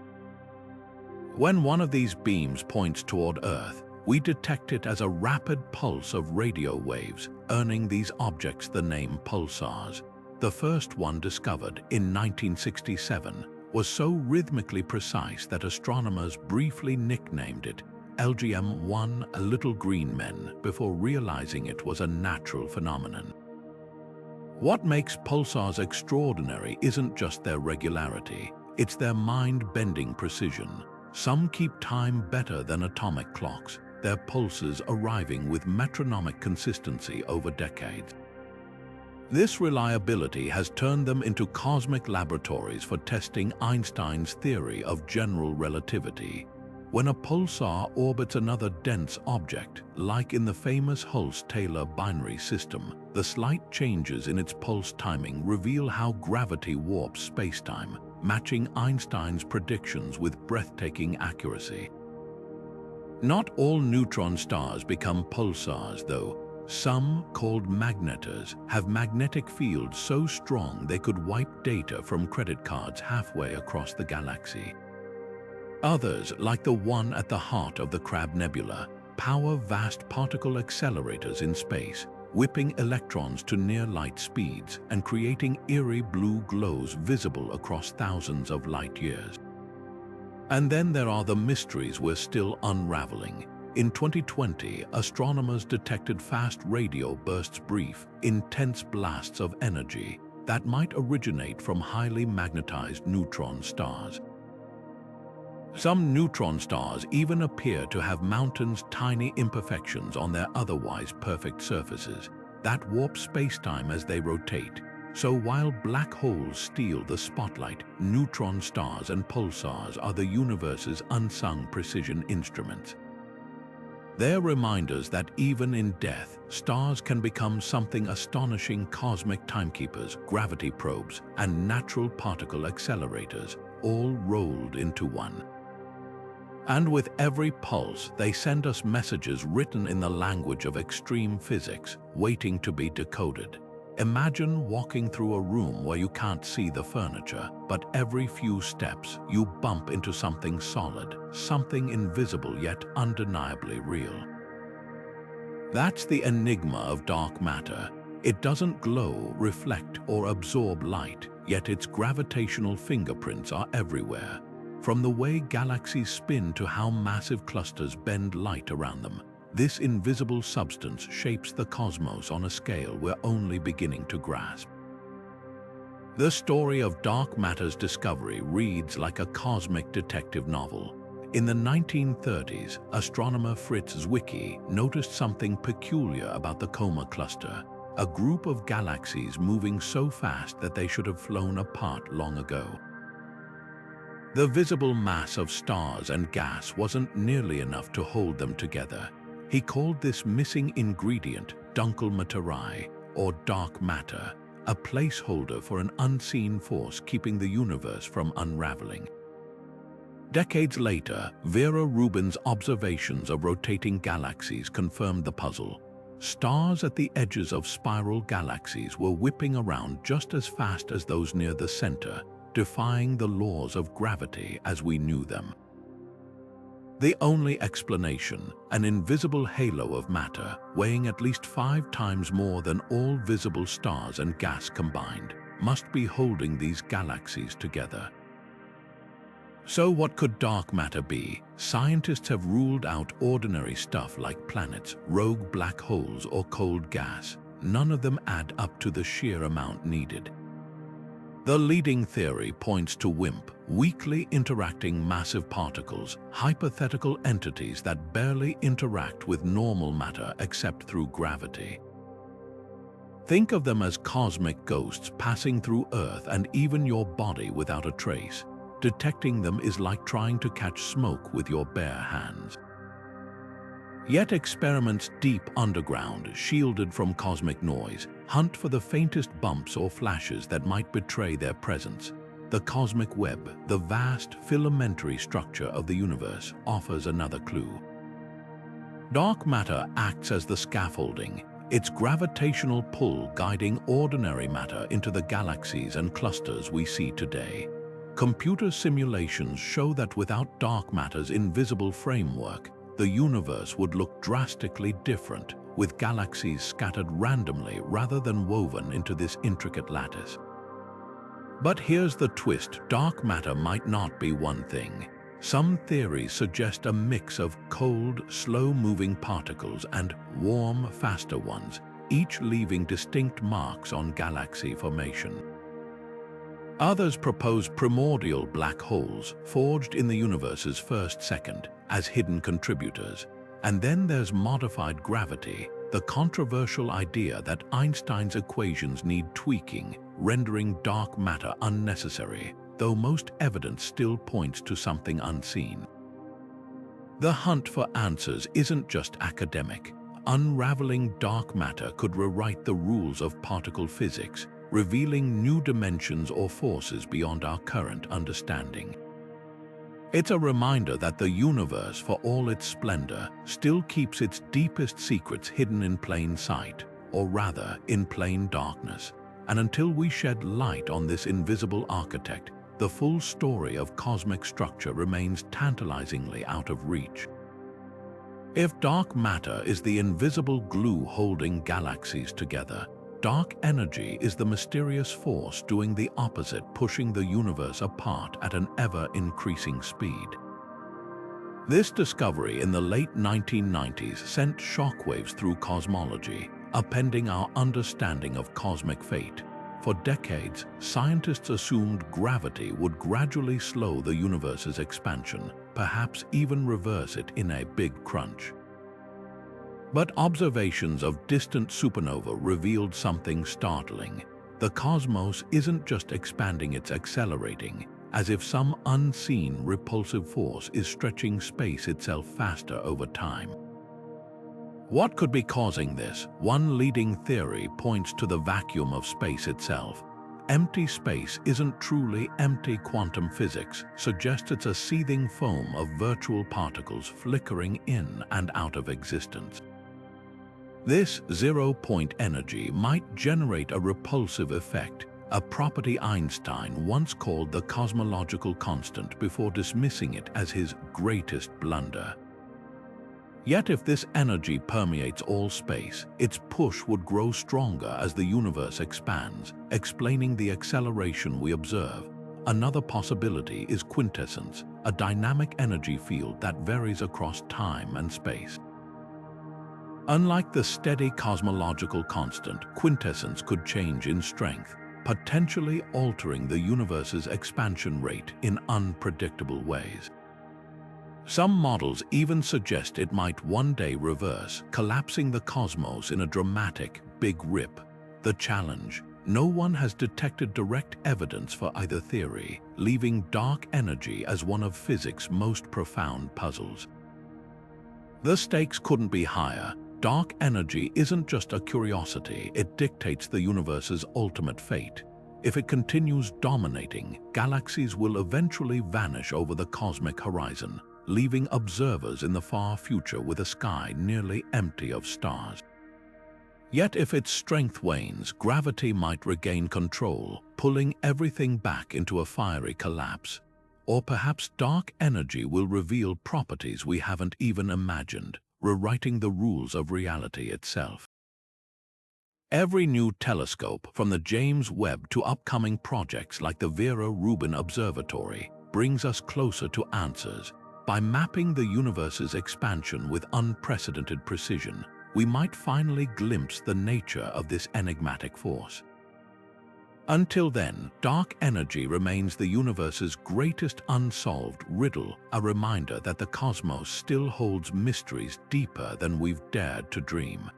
When one of these beams points toward Earth, we detect it as a rapid pulse of radio waves, earning these objects the name pulsars. The first one discovered in 1967 was so rhythmically precise that astronomers briefly nicknamed it LGM-1, a little green men, before realizing it was a natural phenomenon. What makes pulsars extraordinary isn't just their regularity, it's their mind-bending precision. Some keep time better than atomic clocks, their pulses arriving with metronomic consistency over decades. This reliability has turned them into cosmic laboratories for testing Einstein's theory of general relativity. When a pulsar orbits another dense object, like in the famous Hulse-Taylor binary system, the slight changes in its pulse timing reveal how gravity warps spacetime, matching Einstein's predictions with breathtaking accuracy. Not all neutron stars become pulsars, though. Some, called magnetars, have magnetic fields so strong they could wipe data from credit cards halfway across the galaxy. Others, like the one at the heart of the Crab Nebula, power vast particle accelerators in space, whipping electrons to near-light speeds and creating eerie blue glows visible across thousands of light-years. And then there are the mysteries we're still unraveling. In 2020, astronomers detected fast radio bursts, brief, intense blasts of energy that might originate from highly magnetized neutron stars. Some neutron stars even appear to have mountains' tiny imperfections on their otherwise perfect surfaces that warp spacetime as they rotate. So while black holes steal the spotlight, neutron stars and pulsars are the universe's unsung precision instruments. They're reminders that even in death, stars can become something astonishing: cosmic timekeepers, gravity probes, and natural particle accelerators, all rolled into one. And with every pulse, they send us messages written in the language of extreme physics, waiting to be decoded. Imagine walking through a room where you can't see the furniture, but every few steps you bump into something solid, something invisible yet undeniably real. That's the enigma of dark matter. It doesn't glow, reflect, or absorb light, yet its gravitational fingerprints are everywhere. From the way galaxies spin to how massive clusters bend light around them, this invisible substance shapes the cosmos on a scale we're only beginning to grasp. The story of dark matter's discovery reads like a cosmic detective novel. In the 1930s, astronomer Fritz Zwicky noticed something peculiar about the Coma cluster, a group of galaxies moving so fast that they should have flown apart long ago. The visible mass of stars and gas wasn't nearly enough to hold them together. He called this missing ingredient Dunkel Materie, or dark matter, a placeholder for an unseen force keeping the universe from unraveling. Decades later, Vera Rubin's observations of rotating galaxies confirmed the puzzle. Stars at the edges of spiral galaxies were whipping around just as fast as those near the center, defying the laws of gravity as we knew them. The only explanation, an invisible halo of matter weighing at least 5 times more than all visible stars and gas combined, must be holding these galaxies together. So what could dark matter be? Scientists have ruled out ordinary stuff like planets, rogue black holes, or cold gas. None of them add up to the sheer amount needed. The leading theory points to WIMP, weakly interacting massive particles, hypothetical entities that barely interact with normal matter except through gravity. Think of them as cosmic ghosts passing through Earth and even your body without a trace. Detecting them is like trying to catch smoke with your bare hands. Yet experiments deep underground, shielded from cosmic noise, hunt for the faintest bumps or flashes that might betray their presence. The cosmic web, the vast filamentary structure of the universe, offers another clue. Dark matter acts as the scaffolding, its gravitational pull guiding ordinary matter into the galaxies and clusters we see today. Computer simulations show that without dark matter's invisible framework, the universe would look drastically different, with galaxies scattered randomly rather than woven into this intricate lattice. But here's the twist: dark matter might not be one thing. Some theories suggest a mix of cold, slow-moving particles and warm, faster ones, each leaving distinct marks on galaxy formation. Others propose primordial black holes, forged in the universe's first second, as hidden contributors. And then there's modified gravity, the controversial idea that Einstein's equations need tweaking, rendering dark matter unnecessary, though most evidence still points to something unseen. The hunt for answers isn't just academic. Unraveling dark matter could rewrite the rules of particle physics, revealing new dimensions or forces beyond our current understanding. It's a reminder that the universe, for all its splendor, still keeps its deepest secrets hidden in plain sight, or rather, in plain darkness. And until we shed light on this invisible architect, the full story of cosmic structure remains tantalizingly out of reach. If dark matter is the invisible glue holding galaxies together, dark energy is the mysterious force doing the opposite, pushing the universe apart at an ever-increasing speed. This discovery in the late 1990s sent shockwaves through cosmology, upending our understanding of cosmic fate. For decades, scientists assumed gravity would gradually slow the universe's expansion, perhaps even reverse it in a big crunch. But observations of distant supernovae revealed something startling. The cosmos isn't just expanding, it's accelerating, as if some unseen repulsive force is stretching space itself faster over time. What could be causing this? One leading theory points to the vacuum of space itself. Empty space isn't truly empty. Quantum physics suggests it's a seething foam of virtual particles flickering in and out of existence. This zero-point energy might generate a repulsive effect, a property Einstein once called the cosmological constant before dismissing it as his greatest blunder. Yet if this energy permeates all space, its push would grow stronger as the universe expands, explaining the acceleration we observe. Another possibility is quintessence, a dynamic energy field that varies across time and space. Unlike the steady cosmological constant, quintessence could change in strength, potentially altering the universe's expansion rate in unpredictable ways. Some models even suggest it might one day reverse, collapsing the cosmos in a dramatic, big rip. The challenge: no one has detected direct evidence for either theory, leaving dark energy as one of physics' most profound puzzles. The stakes couldn't be higher. Dark energy isn't just a curiosity, it dictates the universe's ultimate fate. If it continues dominating, galaxies will eventually vanish over the cosmic horizon, leaving observers in the far future with a sky nearly empty of stars. Yet if its strength wanes, gravity might regain control, pulling everything back into a fiery collapse. Or perhaps dark energy will reveal properties we haven't even imagined, rewriting the rules of reality itself. Every new telescope, from the James Webb to upcoming projects like the Vera Rubin Observatory, brings us closer to answers. By mapping the universe's expansion with unprecedented precision, we might finally glimpse the nature of this enigmatic force. Until then, dark energy remains the universe's greatest unsolved riddle, a reminder that the cosmos still holds mysteries deeper than we've dared to dream.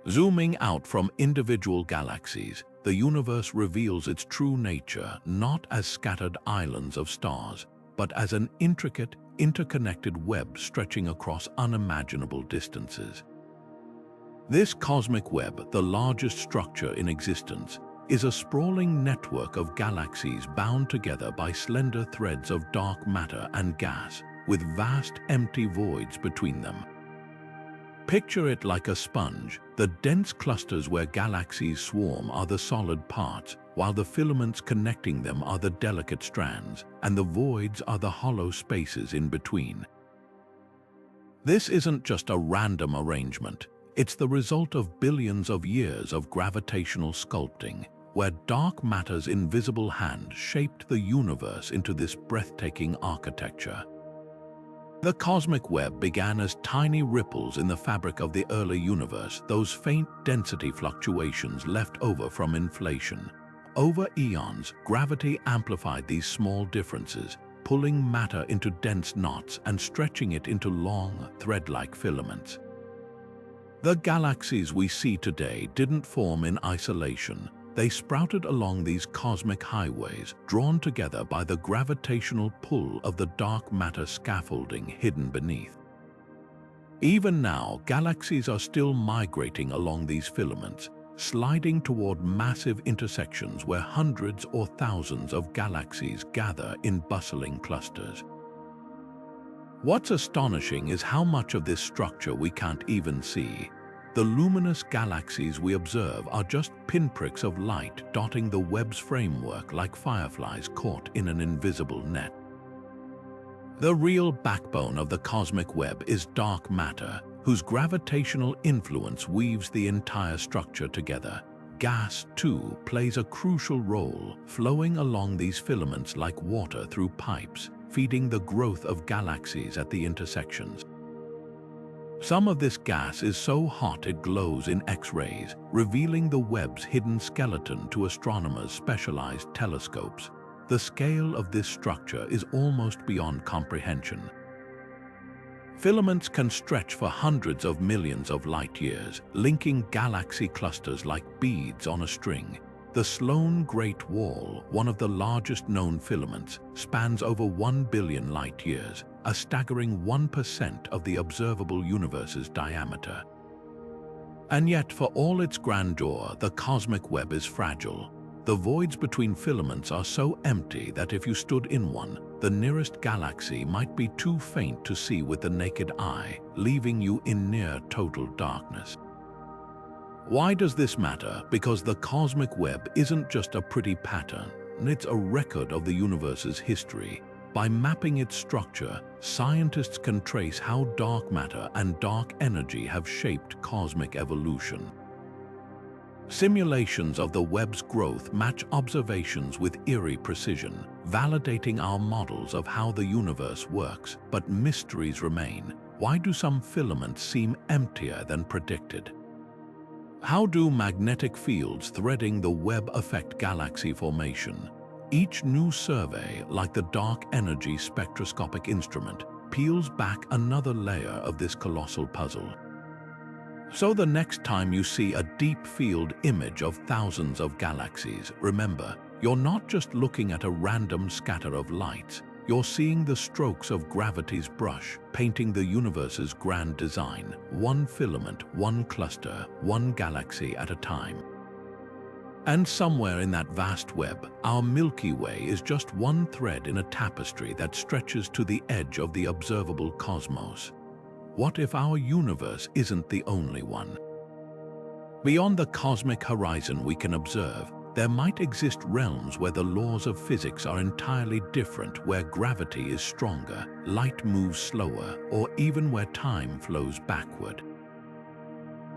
Zooming out from individual galaxies, the universe reveals its true nature not as scattered islands of stars, but as an intricate, interconnected web stretching across unimaginable distances. This cosmic web, the largest structure in existence, is a sprawling network of galaxies bound together by slender threads of dark matter and gas, with vast empty voids between them. Picture it like a sponge. The dense clusters where galaxies swarm are the solid parts, while the filaments connecting them are the delicate strands, and the voids are the hollow spaces in between. This isn't just a random arrangement. It's the result of billions of years of gravitational sculpting, where dark matter's invisible hand shaped the universe into this breathtaking architecture. The cosmic web began as tiny ripples in the fabric of the early universe, those faint density fluctuations left over from inflation. Over eons, gravity amplified these small differences, pulling matter into dense knots and stretching it into long, thread-like filaments. The galaxies we see today didn't form in isolation. They sprouted along these cosmic highways, drawn together by the gravitational pull of the dark matter scaffolding hidden beneath. Even now, galaxies are still migrating along these filaments, sliding toward massive intersections where hundreds or thousands of galaxies gather in bustling clusters. What's astonishing is how much of this structure we can't even see. The luminous galaxies we observe are just pinpricks of light dotting the web's framework like fireflies caught in an invisible net. The real backbone of the cosmic web is dark matter, whose gravitational influence weaves the entire structure together. Gas, too, plays a crucial role, flowing along these filaments like water through pipes, feeding the growth of galaxies at the intersections. Some of this gas is so hot it glows in X-rays, revealing the web's hidden skeleton to astronomers' specialized telescopes. The scale of this structure is almost beyond comprehension. Filaments can stretch for hundreds of millions of light-years, linking galaxy clusters like beads on a string. The Sloan Great Wall, one of the largest known filaments, spans over 1 billion light-years, a staggering 1% of the observable universe's diameter. And yet, for all its grandeur, the cosmic web is fragile. The voids between filaments are so empty that if you stood in one, the nearest galaxy might be too faint to see with the naked eye, leaving you in near total darkness. Why does this matter? Because the cosmic web isn't just a pretty pattern, it's a record of the universe's history. By mapping its structure, scientists can trace how dark matter and dark energy have shaped cosmic evolution. Simulations of the web's growth match observations with eerie precision, validating our models of how the universe works. But mysteries remain. Why do some filaments seem emptier than predicted? How do magnetic fields threading the web affect galaxy formation? Each new survey, like the Dark Energy Spectroscopic Instrument, peels back another layer of this colossal puzzle. So the next time you see a deep field image of thousands of galaxies, remember, you're not just looking at a random scatter of lights. You're seeing the strokes of gravity's brush, painting the universe's grand design, one filament, one cluster, one galaxy at a time. And somewhere in that vast web, our Milky Way is just one thread in a tapestry that stretches to the edge of the observable cosmos. What if our universe isn't the only one? Beyond the cosmic horizon we can observe, there might exist realms where the laws of physics are entirely different, where gravity is stronger, light moves slower, or even where time flows backward.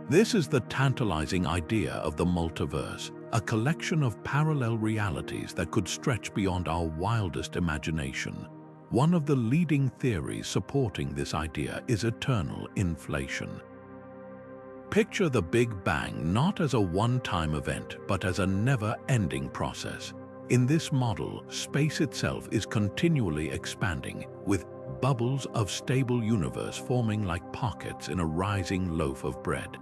This is the tantalizing idea of the multiverse, a collection of parallel realities that could stretch beyond our wildest imagination. One of the leading theories supporting this idea is eternal inflation. Picture the Big Bang not as a one-time event, but as a never-ending process. In this model, space itself is continually expanding, with bubbles of stable universe forming like pockets in a rising loaf of bread.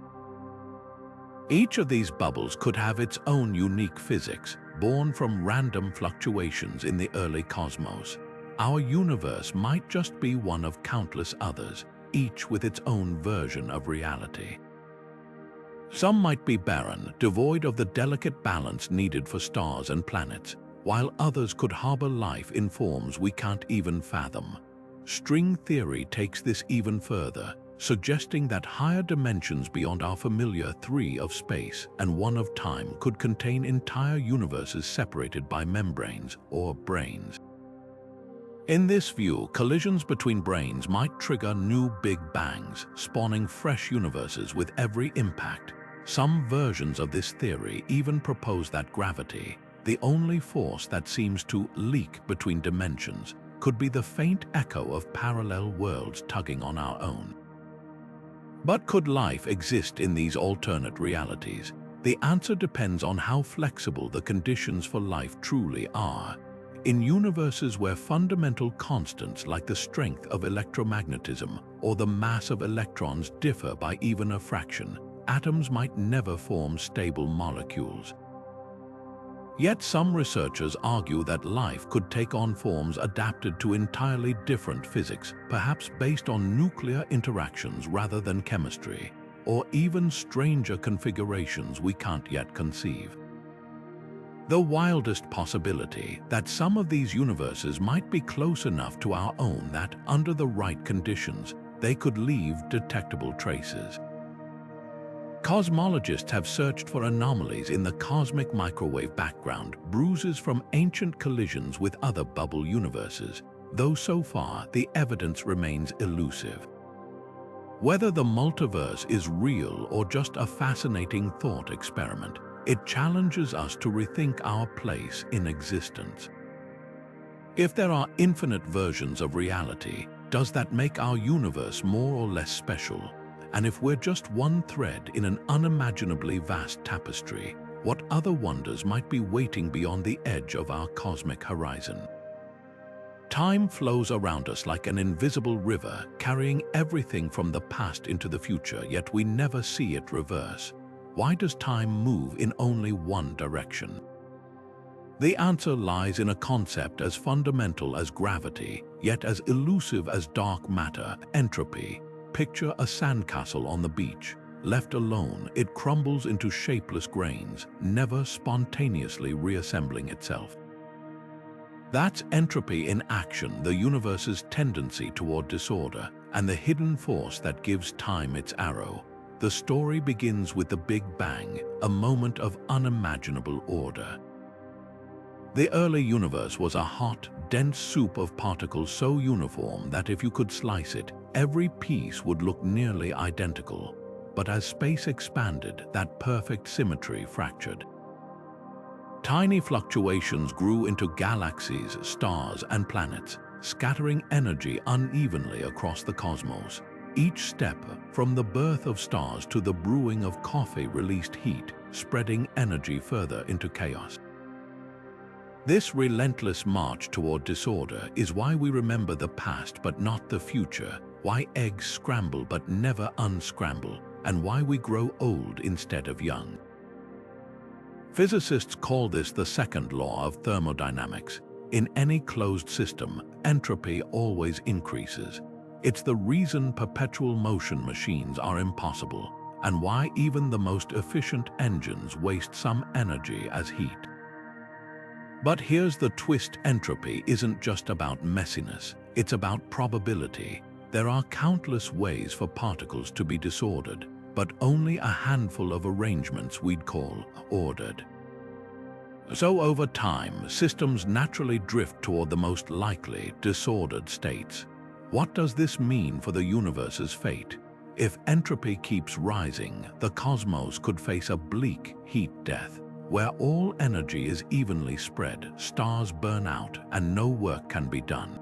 Each of these bubbles could have its own unique physics, born from random fluctuations in the early cosmos. Our universe might just be one of countless others, each with its own version of reality. Some might be barren, devoid of the delicate balance needed for stars and planets, while others could harbor life in forms we can't even fathom. String theory takes this even further, suggesting that higher dimensions beyond our familiar three of space and one of time could contain entire universes separated by membranes or brains. In this view, collisions between brains might trigger new Big Bangs, spawning fresh universes with every impact. Some versions of this theory even propose that gravity, the only force that seems to leak between dimensions, could be the faint echo of parallel worlds tugging on our own. But could life exist in these alternate realities? The answer depends on how flexible the conditions for life truly are. In universes where fundamental constants like the strength of electromagnetism or the mass of electrons differ by even a fraction, atoms might never form stable molecules. Yet some researchers argue that life could take on forms adapted to entirely different physics, perhaps based on nuclear interactions rather than chemistry, or even stranger configurations we can't yet conceive. The wildest possibility that some of these universes might be close enough to our own that, under the right conditions, they could leave detectable traces. Cosmologists have searched for anomalies in the cosmic microwave background, bruises from ancient collisions with other bubble universes, though so far the evidence remains elusive. Whether the multiverse is real or just a fascinating thought experiment, it challenges us to rethink our place in existence. If there are infinite versions of reality, does that make our universe more or less special? And if we're just one thread in an unimaginably vast tapestry, what other wonders might be waiting beyond the edge of our cosmic horizon? Time flows around us like an invisible river, carrying everything from the past into the future, yet we never see it reverse. Why does time move in only one direction? The answer lies in a concept as fundamental as gravity, yet as elusive as dark matter: entropy. Picture a sandcastle on the beach. Left alone, it crumbles into shapeless grains, never spontaneously reassembling itself. That's entropy in action, the universe's tendency toward disorder, and the hidden force that gives time its arrow. The story begins with the Big Bang, a moment of unimaginable order. The early universe was a hot, dense soup of particles so uniform that if you could slice it, every piece would look nearly identical. But as space expanded, that perfect symmetry fractured. Tiny fluctuations grew into galaxies, stars, and planets, scattering energy unevenly across the cosmos. Each step, from the birth of stars to the brewing of coffee, released heat, spreading energy further into chaos. This relentless march toward disorder is why we remember the past but not the future, why eggs scramble but never unscramble, and why we grow old instead of young. Physicists call this the second law of thermodynamics. In any closed system, entropy always increases. It's the reason perpetual motion machines are impossible. and why even the most efficient engines waste some energy as heat. But here's the twist: entropy isn't just about messiness, it's about probability. There are countless ways for particles to be disordered, but only a handful of arrangements we'd call ordered. So over time, systems naturally drift toward the most likely disordered states. What does this mean for the universe's fate? If entropy keeps rising, the cosmos could face a bleak heat death, where all energy is evenly spread, stars burn out, and no work can be done.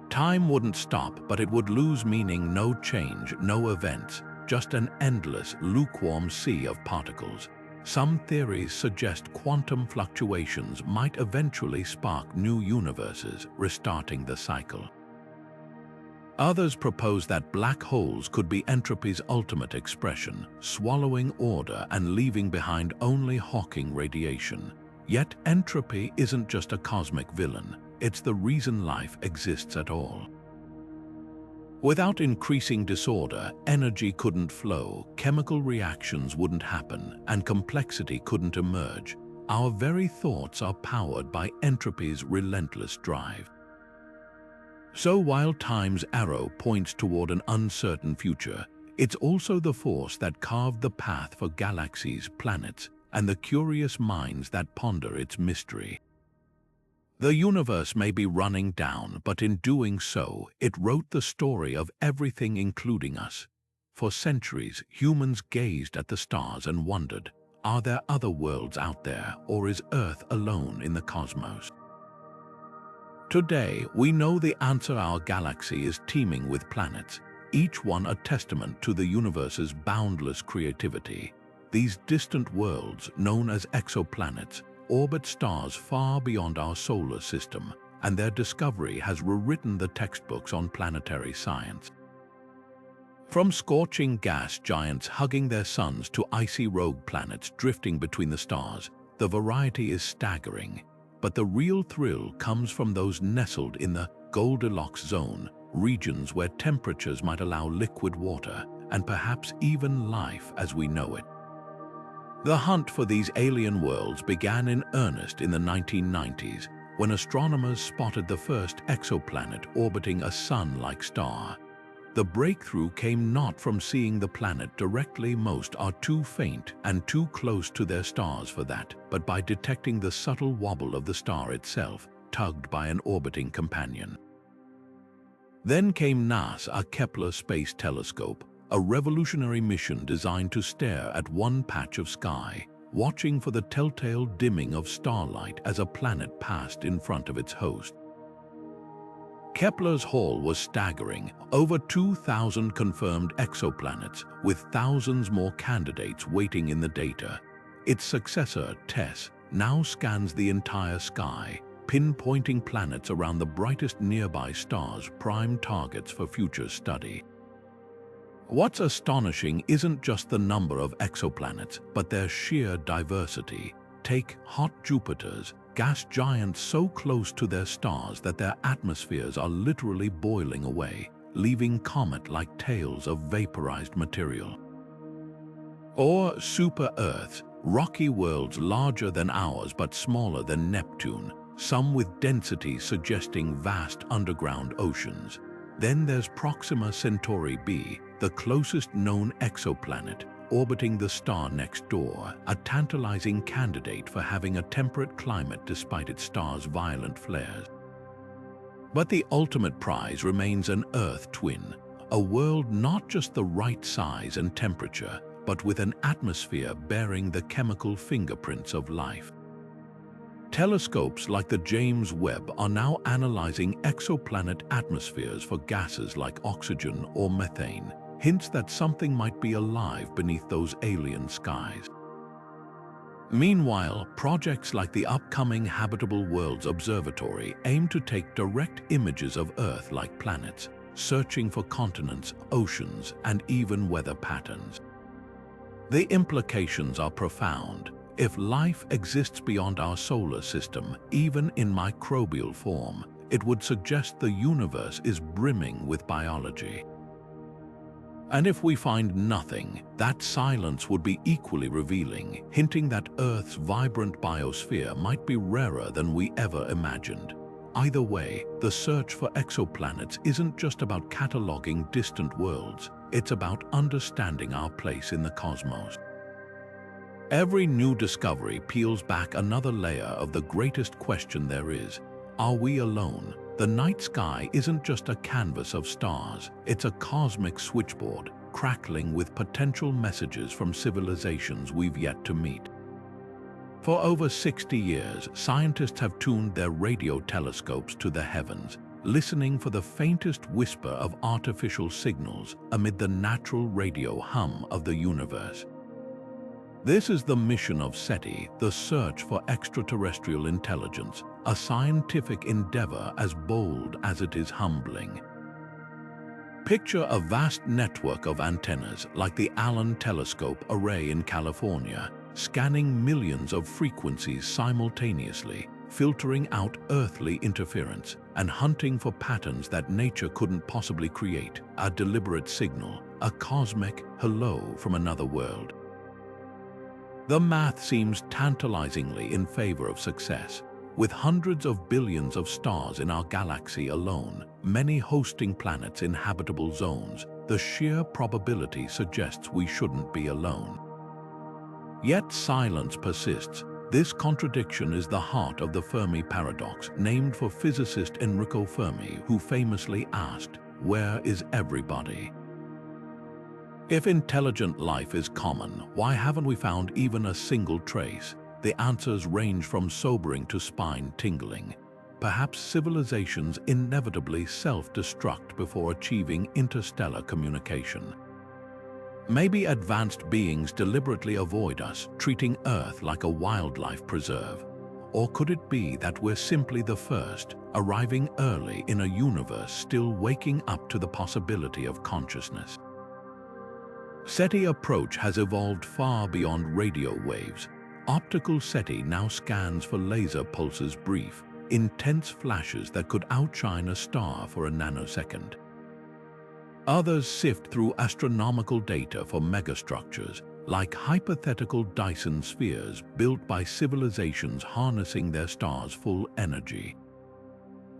Time wouldn't stop, but it would lose meaning: no change, no events, just an endless, lukewarm sea of particles. Some theories suggest quantum fluctuations might eventually spark new universes, restarting the cycle. Others propose that black holes could be entropy's ultimate expression, swallowing order and leaving behind only Hawking radiation. Yet entropy isn't just a cosmic villain, it's the reason life exists at all. Without increasing disorder, energy couldn't flow, chemical reactions wouldn't happen, and complexity couldn't emerge. Our very thoughts are powered by entropy's relentless drive. So while time's arrow points toward an uncertain future, it's also the force that carved the path for galaxies, planets, and the curious minds that ponder its mystery. The universe may be running down, but in doing so, it wrote the story of everything, including us. For centuries, humans gazed at the stars and wondered, are there other worlds out there, or is Earth alone in the cosmos? Today, we know the answer: our galaxy is teeming with planets, each one a testament to the universe's boundless creativity. These distant worlds, known as exoplanets, orbit stars far beyond our solar system, and their discovery has rewritten the textbooks on planetary science. From scorching gas giants hugging their suns to icy rogue planets drifting between the stars, the variety is staggering. But the real thrill comes from those nestled in the Goldilocks zone, regions where temperatures might allow liquid water and perhaps even life as we know it. The hunt for these alien worlds began in earnest in the 1990s, when astronomers spotted the first exoplanet orbiting a sun-like star. The breakthrough came not from seeing the planet directly, most are too faint and too close to their stars for that, but by detecting the subtle wobble of the star itself, tugged by an orbiting companion. Then came NASA's Kepler Space Telescope, a revolutionary mission designed to stare at one patch of sky, watching for the telltale dimming of starlight as a planet passed in front of its host. Kepler's haul was staggering: over 2,000 confirmed exoplanets, with thousands more candidates waiting in the data. Its successor, TESS, now scans the entire sky, pinpointing planets around the brightest nearby stars, prime targets for future study. What's astonishing isn't just the number of exoplanets, but their sheer diversity. Take hot Jupiters, gas giants so close to their stars that their atmospheres are literally boiling away, leaving comet-like tails of vaporized material. Or super-Earths, rocky worlds larger than ours but smaller than Neptune, some with density suggesting vast underground oceans. Then there's Proxima Centauri b, the closest known exoplanet, orbiting the star next door, a tantalizing candidate for having a temperate climate despite its star's violent flares. But the ultimate prize remains an Earth twin, a world not just the right size and temperature, but with an atmosphere bearing the chemical fingerprints of life. Telescopes like the James Webb are now analyzing exoplanet atmospheres for gases like oxygen or methane, hints that something might be alive beneath those alien skies. Meanwhile, projects like the upcoming Habitable Worlds Observatory aim to take direct images of Earth-like planets, searching for continents, oceans, and even weather patterns. The implications are profound. If life exists beyond our solar system, even in microbial form, it would suggest the universe is brimming with biology. And if we find nothing, that silence would be equally revealing, hinting that Earth's vibrant biosphere might be rarer than we ever imagined. Either way, the search for exoplanets isn't just about cataloging distant worlds, it's about understanding our place in the cosmos. Every new discovery peels back another layer of the greatest question there is: are we alone? The night sky isn't just a canvas of stars, it's a cosmic switchboard, crackling with potential messages from civilizations we've yet to meet. For over 60 years, scientists have tuned their radio telescopes to the heavens, listening for the faintest whisper of artificial signals amid the natural radio hum of the universe. This is the mission of SETI, the search for extraterrestrial intelligence, a scientific endeavor as bold as it is humbling. Picture a vast network of antennas like the Allen Telescope Array in California, scanning millions of frequencies simultaneously, filtering out earthly interference and hunting for patterns that nature couldn't possibly create, a deliberate signal, a cosmic hello from another world. The math seems tantalizingly in favor of success. With hundreds of billions of stars in our galaxy alone, many hosting planets in habitable zones, the sheer probability suggests we shouldn't be alone. Yet silence persists. This contradiction is the heart of the Fermi Paradox, named for physicist Enrico Fermi, who famously asked, "Where is everybody?" If intelligent life is common, why haven't we found even a single trace? The answers range from sobering to spine-tingling. Perhaps civilizations inevitably self-destruct before achieving interstellar communication. Maybe advanced beings deliberately avoid us, treating Earth like a wildlife preserve. Or could it be that we're simply the first, arriving early in a universe still waking up to the possibility of consciousness? SETI approach has evolved far beyond radio waves. Optical SETI now scans for laser pulses brief, intense flashes that could outshine a star for a nanosecond. Others sift through astronomical data for megastructures, like hypothetical Dyson spheres built by civilizations harnessing their stars' full energy.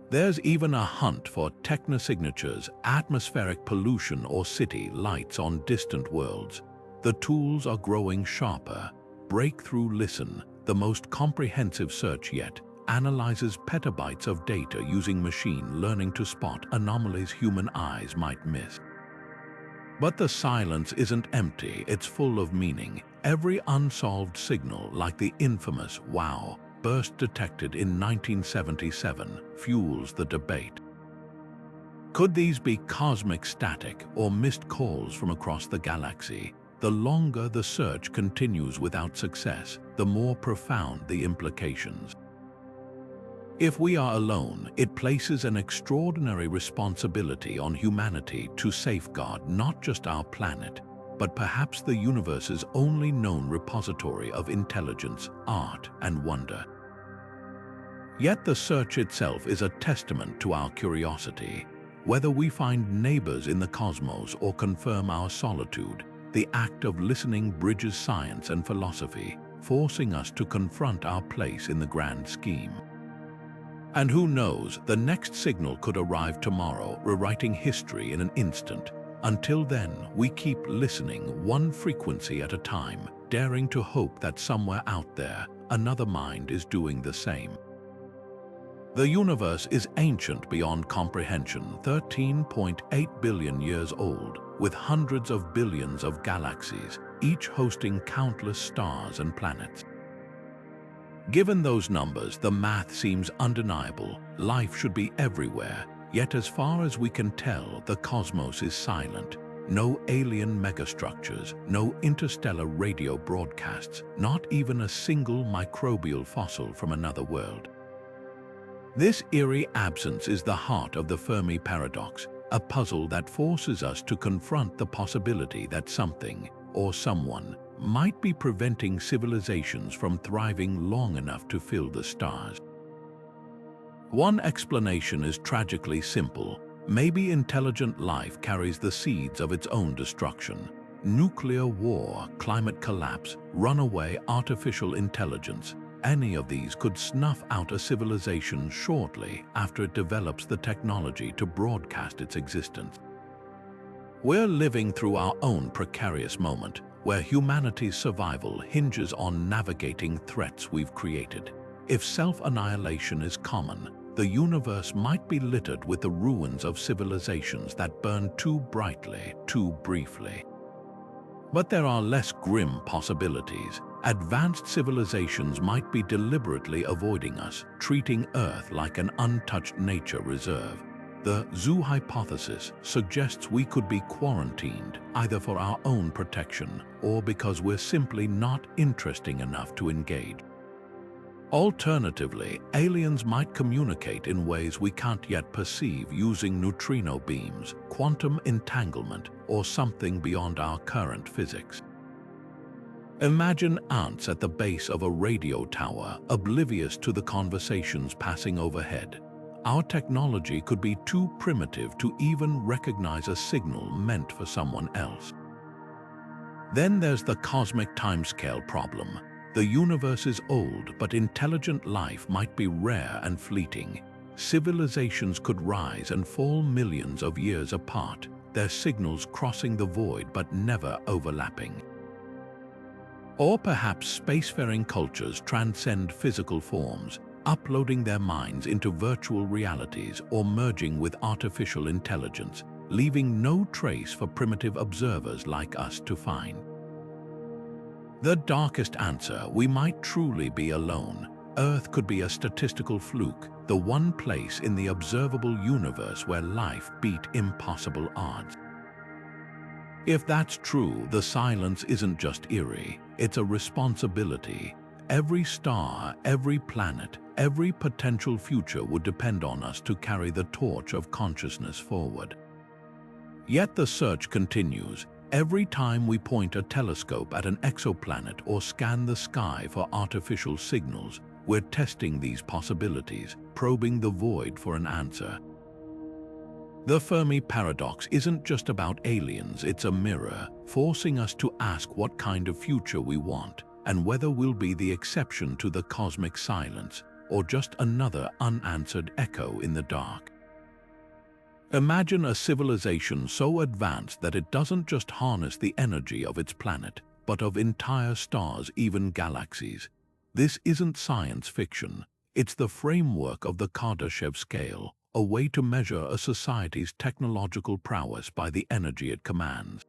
There's even a hunt for technosignatures, atmospheric pollution, or city lights on distant worlds. The tools are growing sharper. Breakthrough Listen, the most comprehensive search yet, analyzes petabytes of data using machine learning to spot anomalies human eyes might miss. But the silence isn't empty, it's full of meaning. Every unsolved signal, like the infamous "wow" burst detected in 1977, fuels the debate. Could these be cosmic static or missed calls from across the galaxy? The longer the search continues without success, the more profound the implications. If we are alone, it places an extraordinary responsibility on humanity to safeguard not just our planet, but perhaps the universe's only known repository of intelligence, art, and wonder. Yet the search itself is a testament to our curiosity. Whether we find neighbors in the cosmos or confirm our solitude, the act of listening bridges science and philosophy, forcing us to confront our place in the grand scheme. And who knows, the next signal could arrive tomorrow, rewriting history in an instant. Until then, we keep listening one frequency at a time, daring to hope that somewhere out there, another mind is doing the same. The universe is ancient beyond comprehension, 13.8 billion years old, with hundreds of billions of galaxies, each hosting countless stars and planets. Given those numbers, the math seems undeniable. Life should be everywhere. Yet as far as we can tell, the cosmos is silent. No alien megastructures, no interstellar radio broadcasts, not even a single microbial fossil from another world. This eerie absence is the heart of the Fermi Paradox, a puzzle that forces us to confront the possibility that something, or someone, might be preventing civilizations from thriving long enough to fill the stars. One explanation is tragically simple. Maybe intelligent life carries the seeds of its own destruction. Nuclear war, climate collapse, runaway artificial intelligence. Any of these could snuff out a civilization shortly after it develops the technology to broadcast its existence. We're living through our own precarious moment, where humanity's survival hinges on navigating threats we've created. If self-annihilation is common, the universe might be littered with the ruins of civilizations that burn too brightly, too briefly. But there are less grim possibilities. Advanced civilizations might be deliberately avoiding us, treating Earth like an untouched nature reserve. The zoo hypothesis suggests we could be quarantined, either for our own protection or because we're simply not interesting enough to engage. Alternatively, aliens might communicate in ways we can't yet perceive using neutrino beams, quantum entanglement, or something beyond our current physics. Imagine ants at the base of a radio tower, oblivious to the conversations passing overhead. Our technology could be too primitive to even recognize a signal meant for someone else. Then there's the cosmic timescale problem. The universe is old, but intelligent life might be rare and fleeting. Civilizations could rise and fall millions of years apart, their signals crossing the void but never overlapping. Or perhaps spacefaring cultures transcend physical forms, uploading their minds into virtual realities or merging with artificial intelligence, leaving no trace for primitive observers like us to find. The darkest answer: we might truly be alone. Earth could be a statistical fluke, the one place in the observable universe where life beat impossible odds. If that's true, the silence isn't just eerie, it's a responsibility. Every star, every planet, every potential future would depend on us to carry the torch of consciousness forward. Yet the search continues. Every time we point a telescope at an exoplanet or scan the sky for artificial signals, we're testing these possibilities, probing the void for an answer. The Fermi Paradox isn't just about aliens, it's a mirror, forcing us to ask what kind of future we want, and whether we'll be the exception to the cosmic silence, or just another unanswered echo in the dark. Imagine a civilization so advanced that it doesn't just harness the energy of its planet, but of entire stars, even galaxies. This isn't science fiction, it's the framework of the Kardashev scale, a way to measure a society's technological prowess by the energy it commands.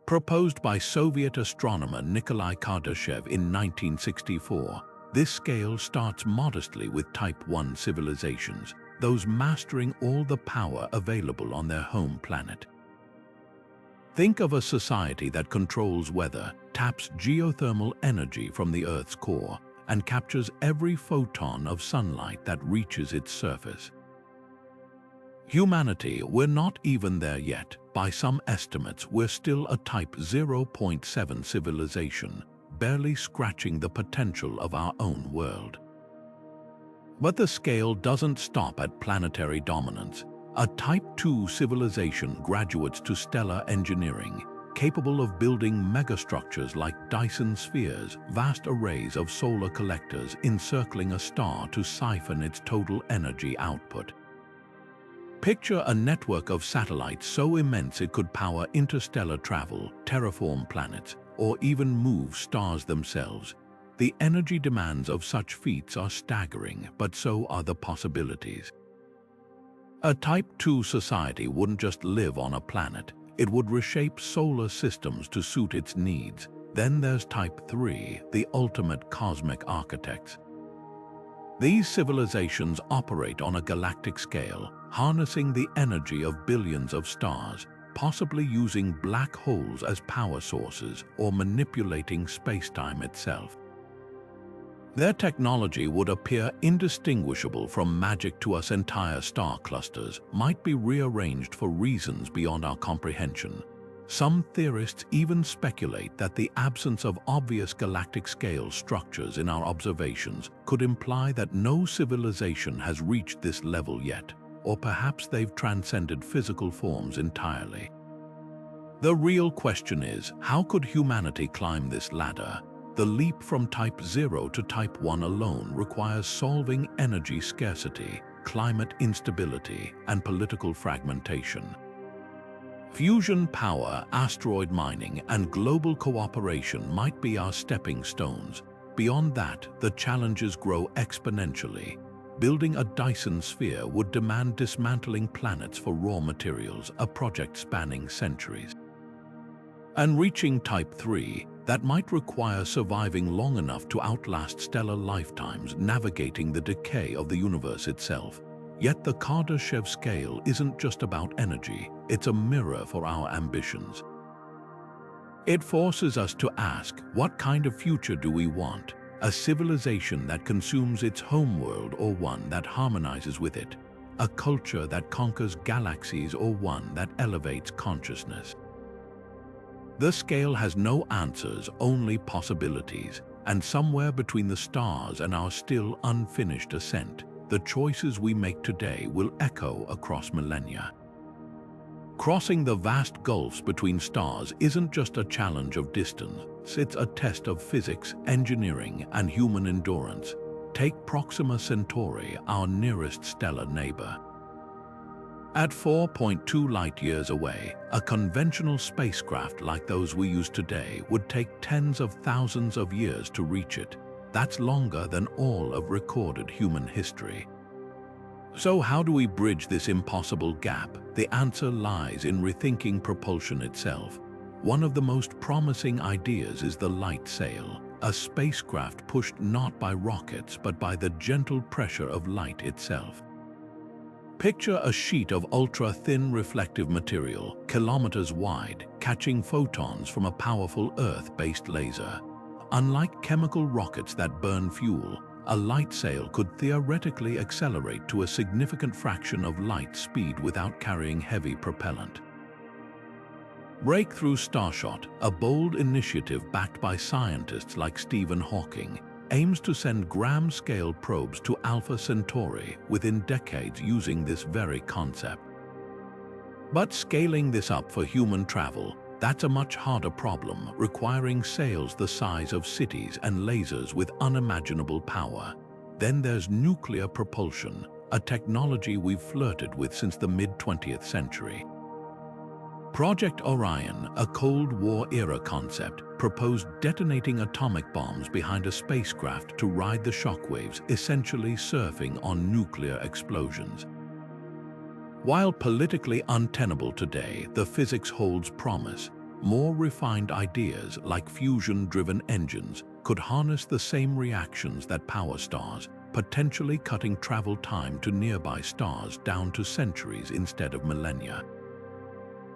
Proposed by Soviet astronomer Nikolai Kardashev in 1964, this scale starts modestly with Type 1 civilizations, those mastering all the power available on their home planet. Think of a society that controls weather, taps geothermal energy from the Earth's core, and captures every photon of sunlight that reaches its surface. Humanity, we're not even there yet. By some estimates, we're still a Type 0.7 civilization, barely scratching the potential of our own world. But the scale doesn't stop at planetary dominance. A Type 2 civilization graduates to stellar engineering, capable of building megastructures like Dyson spheres, vast arrays of solar collectors encircling a star to siphon its total energy output. Picture a network of satellites so immense it could power interstellar travel, terraform planets, or even move stars themselves. The energy demands of such feats are staggering, but so are the possibilities. A Type 2 society wouldn't just live on a planet, it would reshape solar systems to suit its needs. Then there's Type 3, the ultimate cosmic architects. These civilizations operate on a galactic scale, harnessing the energy of billions of stars, possibly using black holes as power sources or manipulating space-time itself. Their technology would appear indistinguishable from magic to us. Entire star clusters might be rearranged for reasons beyond our comprehension. Some theorists even speculate that the absence of obvious galactic-scale structures in our observations could imply that no civilization has reached this level yet. or perhaps they've transcended physical forms entirely. The real question is, how could humanity climb this ladder? The leap from Type 0 to Type 1 alone requires solving energy scarcity, climate instability, and political fragmentation. Fusion power, asteroid mining, and global cooperation might be our stepping stones. Beyond that, the challenges grow exponentially. Building a Dyson sphere would demand dismantling planets for raw materials, a project spanning centuries. And reaching Type 3, that might require surviving long enough to outlast stellar lifetimes, navigating the decay of the universe itself. Yet the Kardashev scale isn't just about energy, it's a mirror for our ambitions. It forces us to ask, what kind of future do we want? A civilization that consumes its homeworld or one that harmonizes with it? A culture that conquers galaxies or one that elevates consciousness? The scale has no answers, only possibilities, and somewhere between the stars and our still unfinished ascent, the choices we make today will echo across millennia. Crossing the vast gulfs between stars isn't just a challenge of distance, it's a test of physics, engineering, and human endurance. Take Proxima Centauri, our nearest stellar neighbor. At 4.2 light-years away, a conventional spacecraft like those we use today would take tens of thousands of years to reach it. That's longer than all of recorded human history. So how do we bridge this impossible gap? The answer lies in rethinking propulsion itself. One of the most promising ideas is the light sail, a spacecraft pushed not by rockets but by the gentle pressure of light itself. Picture a sheet of ultra-thin reflective material, kilometers wide, catching photons from a powerful Earth-based laser. Unlike chemical rockets that burn fuel, a light sail could theoretically accelerate to a significant fraction of light speed without carrying heavy propellant. Breakthrough Starshot, a bold initiative backed by scientists like Stephen Hawking, aims to send gram-scale probes to Alpha Centauri within decades using this very concept. But scaling this up for human travel, that's a much harder problem, requiring sails the size of cities and lasers with unimaginable power. Then there's nuclear propulsion, a technology we've flirted with since the mid-20th century. Project Orion, a Cold War-era concept, proposed detonating atomic bombs behind a spacecraft to ride the shockwaves, essentially surfing on nuclear explosions. While politically untenable today, the physics holds promise. More refined ideas, like fusion-driven engines, could harness the same reactions that power stars, potentially cutting travel time to nearby stars down to centuries instead of millennia.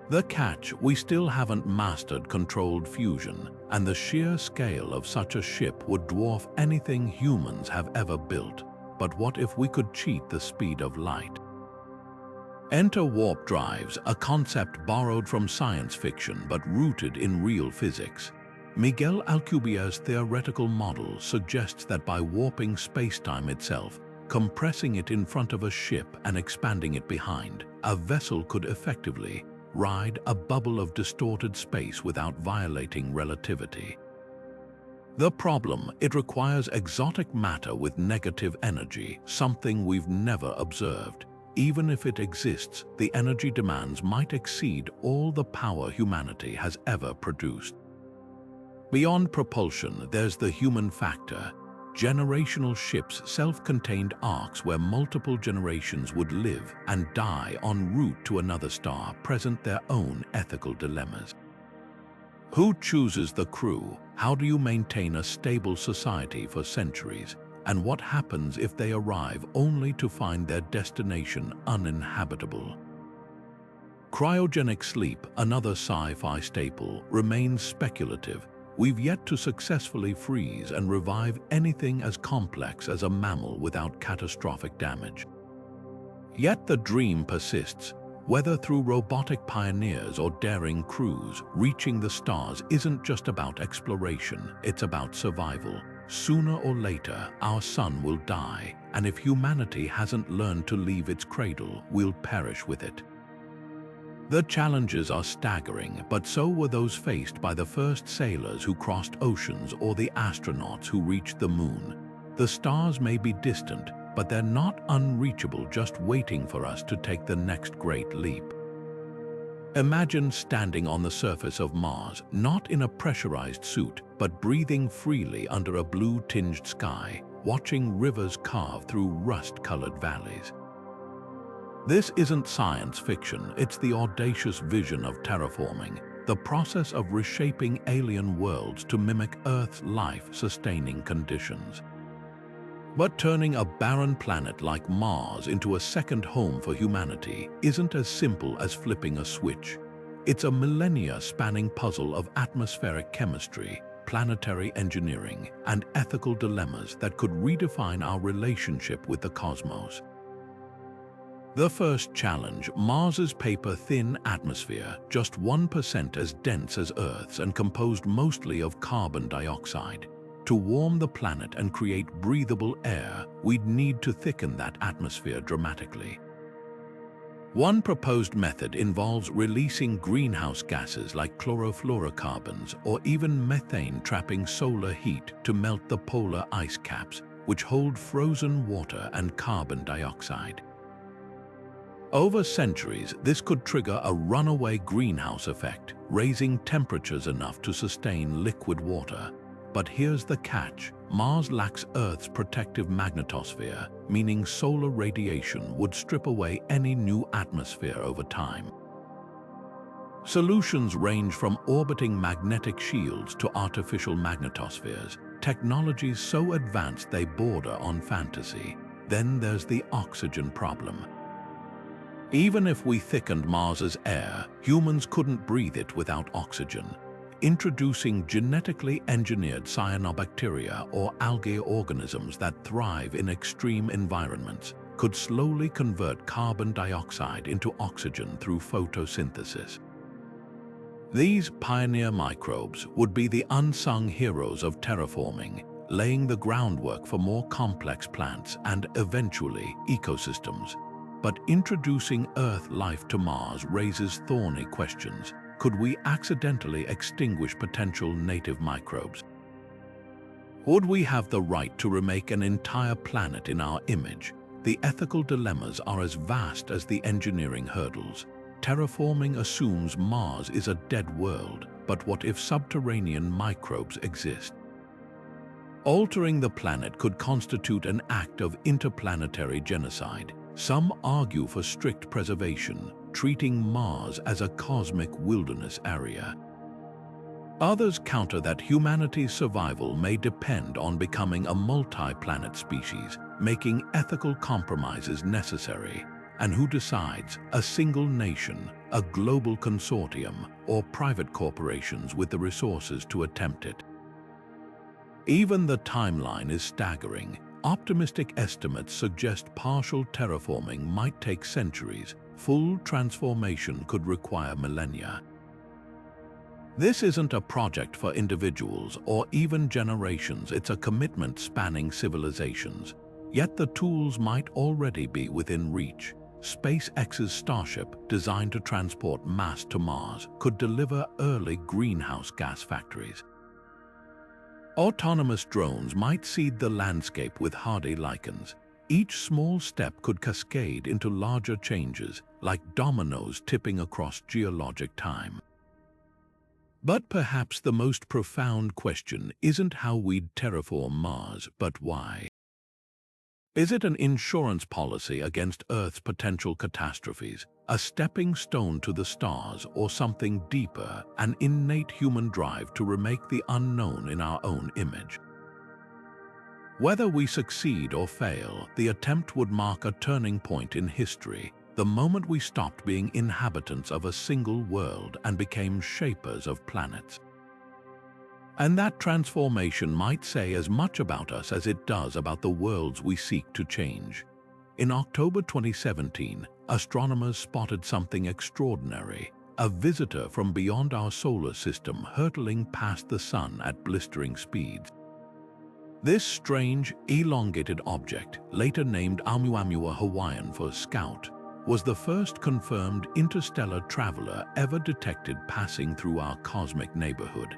The catch, we still haven't mastered controlled fusion, and the sheer scale of such a ship would dwarf anything humans have ever built. But what if we could cheat the speed of light? Enter warp drives, a concept borrowed from science fiction but rooted in real physics. Miguel Alcubierre's theoretical model suggests that by warping spacetime itself, compressing it in front of a ship and expanding it behind, a vessel could effectively ride a bubble of distorted space without violating relativity. The problem, it requires exotic matter with negative energy, something we've never observed. Even if it exists, the energy demands might exceed all the power humanity has ever produced. Beyond propulsion, there's the human factor. Generational ships, self-contained arcs where multiple generations would live and die en route to another star, present their own ethical dilemmas. Who chooses the crew? How do you maintain a stable society for centuries? And what happens if they arrive only to find their destination uninhabitable? Cryogenic sleep, another sci-fi staple, remains speculative. We've yet to successfully freeze and revive anything as complex as a mammal without catastrophic damage. Yet the dream persists. Whether through robotic pioneers or daring crews, reaching the stars isn't just about exploration, it's about survival. Sooner or later, our sun will die, and if humanity hasn't learned to leave its cradle, we'll perish with it. The challenges are staggering, but so were those faced by the first sailors who crossed oceans or the astronauts who reached the moon. The stars may be distant, but they're not unreachable, just waiting for us to take the next great leap. Imagine standing on the surface of Mars, not in a pressurized suit, but breathing freely under a blue-tinged sky, watching rivers carve through rust-colored valleys. This isn't science fiction, it's the audacious vision of terraforming, the process of reshaping alien worlds to mimic Earth's life-sustaining conditions. But turning a barren planet like Mars into a second home for humanity isn't as simple as flipping a switch. It's a millennia-spanning puzzle of atmospheric chemistry, planetary engineering, and ethical dilemmas that could redefine our relationship with the cosmos. The first challenge, Mars's paper-thin atmosphere, just 1% as dense as Earth's and composed mostly of carbon dioxide. To warm the planet and create breathable air, we'd need to thicken that atmosphere dramatically. One proposed method involves releasing greenhouse gases like chlorofluorocarbons or even methane, trapping solar heat to melt the polar ice caps, which hold frozen water and carbon dioxide. Over centuries, this could trigger a runaway greenhouse effect, raising temperatures enough to sustain liquid water. But here's the catch: Mars lacks Earth's protective magnetosphere, meaning solar radiation would strip away any new atmosphere over time. Solutions range from orbiting magnetic shields to artificial magnetospheres, technologies so advanced they border on fantasy. Then there's the oxygen problem. Even if we thickened Mars's air, humans couldn't breathe it without oxygen. Introducing genetically engineered cyanobacteria or algae organisms that thrive in extreme environments could slowly convert carbon dioxide into oxygen through photosynthesis. These pioneer microbes would be the unsung heroes of terraforming, laying the groundwork for more complex plants and, eventually, ecosystems. But introducing Earth life to Mars raises thorny questions. Could we accidentally extinguish potential native microbes? Would we have the right to remake an entire planet in our image? The ethical dilemmas are as vast as the engineering hurdles. Terraforming assumes Mars is a dead world, but what if subterranean microbes exist? Altering the planet could constitute an act of interplanetary genocide. Some argue for strict preservation, treating Mars as a cosmic wilderness area. Others counter that humanity's survival may depend on becoming a multi-planet species, making ethical compromises necessary. And who decides? A single nation, a global consortium, or private corporations with the resources to attempt it? Even the timeline is staggering. Optimistic estimates suggest partial terraforming might take centuries. Full transformation could require millennia. This isn't a project for individuals or even generations, it's a commitment spanning civilizations. Yet the tools might already be within reach. SpaceX's Starship, designed to transport mass to Mars, could deliver early greenhouse gas factories. Autonomous drones might seed the landscape with hardy lichens. Each small step could cascade into larger changes, like dominoes tipping across geologic time. But perhaps the most profound question isn't how we'd terraform Mars, but why. Is it an insurance policy against Earth's potential catastrophes, a stepping stone to the stars, or something deeper, an innate human drive to remake the unknown in our own image? Whether we succeed or fail, the attempt would mark a turning point in history, the moment we stopped being inhabitants of a single world and became shapers of planets. And that transformation might say as much about us as it does about the worlds we seek to change. In October 2017, astronomers spotted something extraordinary, a visitor from beyond our solar system hurtling past the sun at blistering speeds. This strange, elongated object, later named Oumuamua Hawaiian for Scout, was the first confirmed interstellar traveler ever detected passing through our cosmic neighborhood.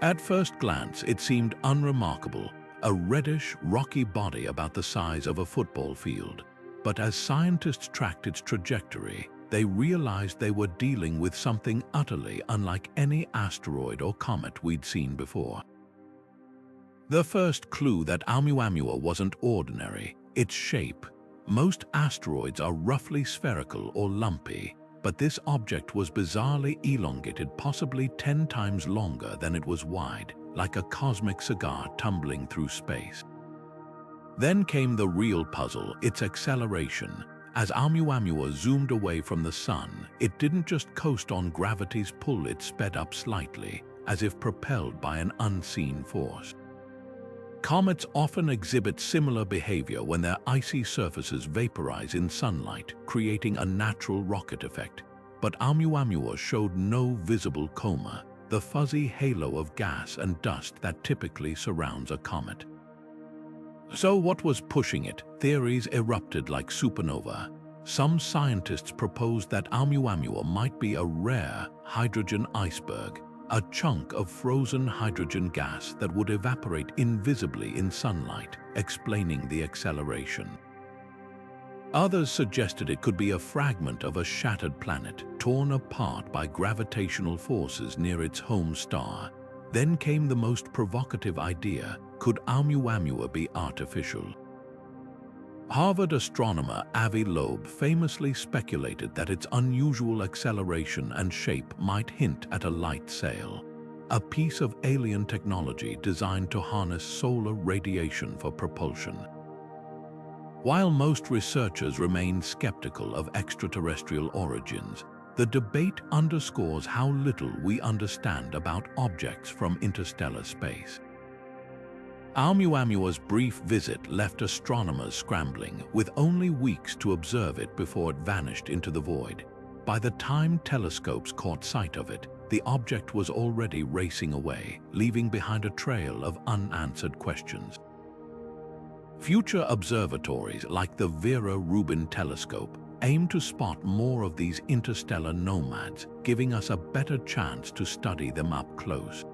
At first glance, it seemed unremarkable, a reddish, rocky body about the size of a football field. But as scientists tracked its trajectory, they realized they were dealing with something utterly unlike any asteroid or comet we'd seen before. The first clue that Oumuamua wasn't ordinary, its shape. Most asteroids are roughly spherical or lumpy, but this object was bizarrely elongated, possibly 10 times longer than it was wide, like a cosmic cigar tumbling through space. Then came the real puzzle, its acceleration. As Oumuamua zoomed away from the sun, it didn't just coast on gravity's pull, it sped up slightly, as if propelled by an unseen force. Comets often exhibit similar behavior when their icy surfaces vaporize in sunlight, creating a natural rocket effect. But Oumuamua showed no visible coma, the fuzzy halo of gas and dust that typically surrounds a comet. So what was pushing it? Theories erupted like supernova. Some scientists proposed that Oumuamua might be a rare hydrogen iceberg, a chunk of frozen hydrogen gas that would evaporate invisibly in sunlight, explaining the acceleration. Others suggested it could be a fragment of a shattered planet, torn apart by gravitational forces near its home star. Then came the most provocative idea: could Oumuamua be artificial? Harvard astronomer Avi Loeb famously speculated that its unusual acceleration and shape might hint at a light sail, a piece of alien technology designed to harness solar radiation for propulsion. While most researchers remain skeptical of extraterrestrial origins, the debate underscores how little we understand about objects from interstellar space. Oumuamua's brief visit left astronomers scrambling, with only weeks to observe it before it vanished into the void. By the time telescopes caught sight of it, the object was already racing away, leaving behind a trail of unanswered questions. Future observatories like the Vera Rubin telescope aim to spot more of these interstellar nomads, giving us a better chance to study them up close.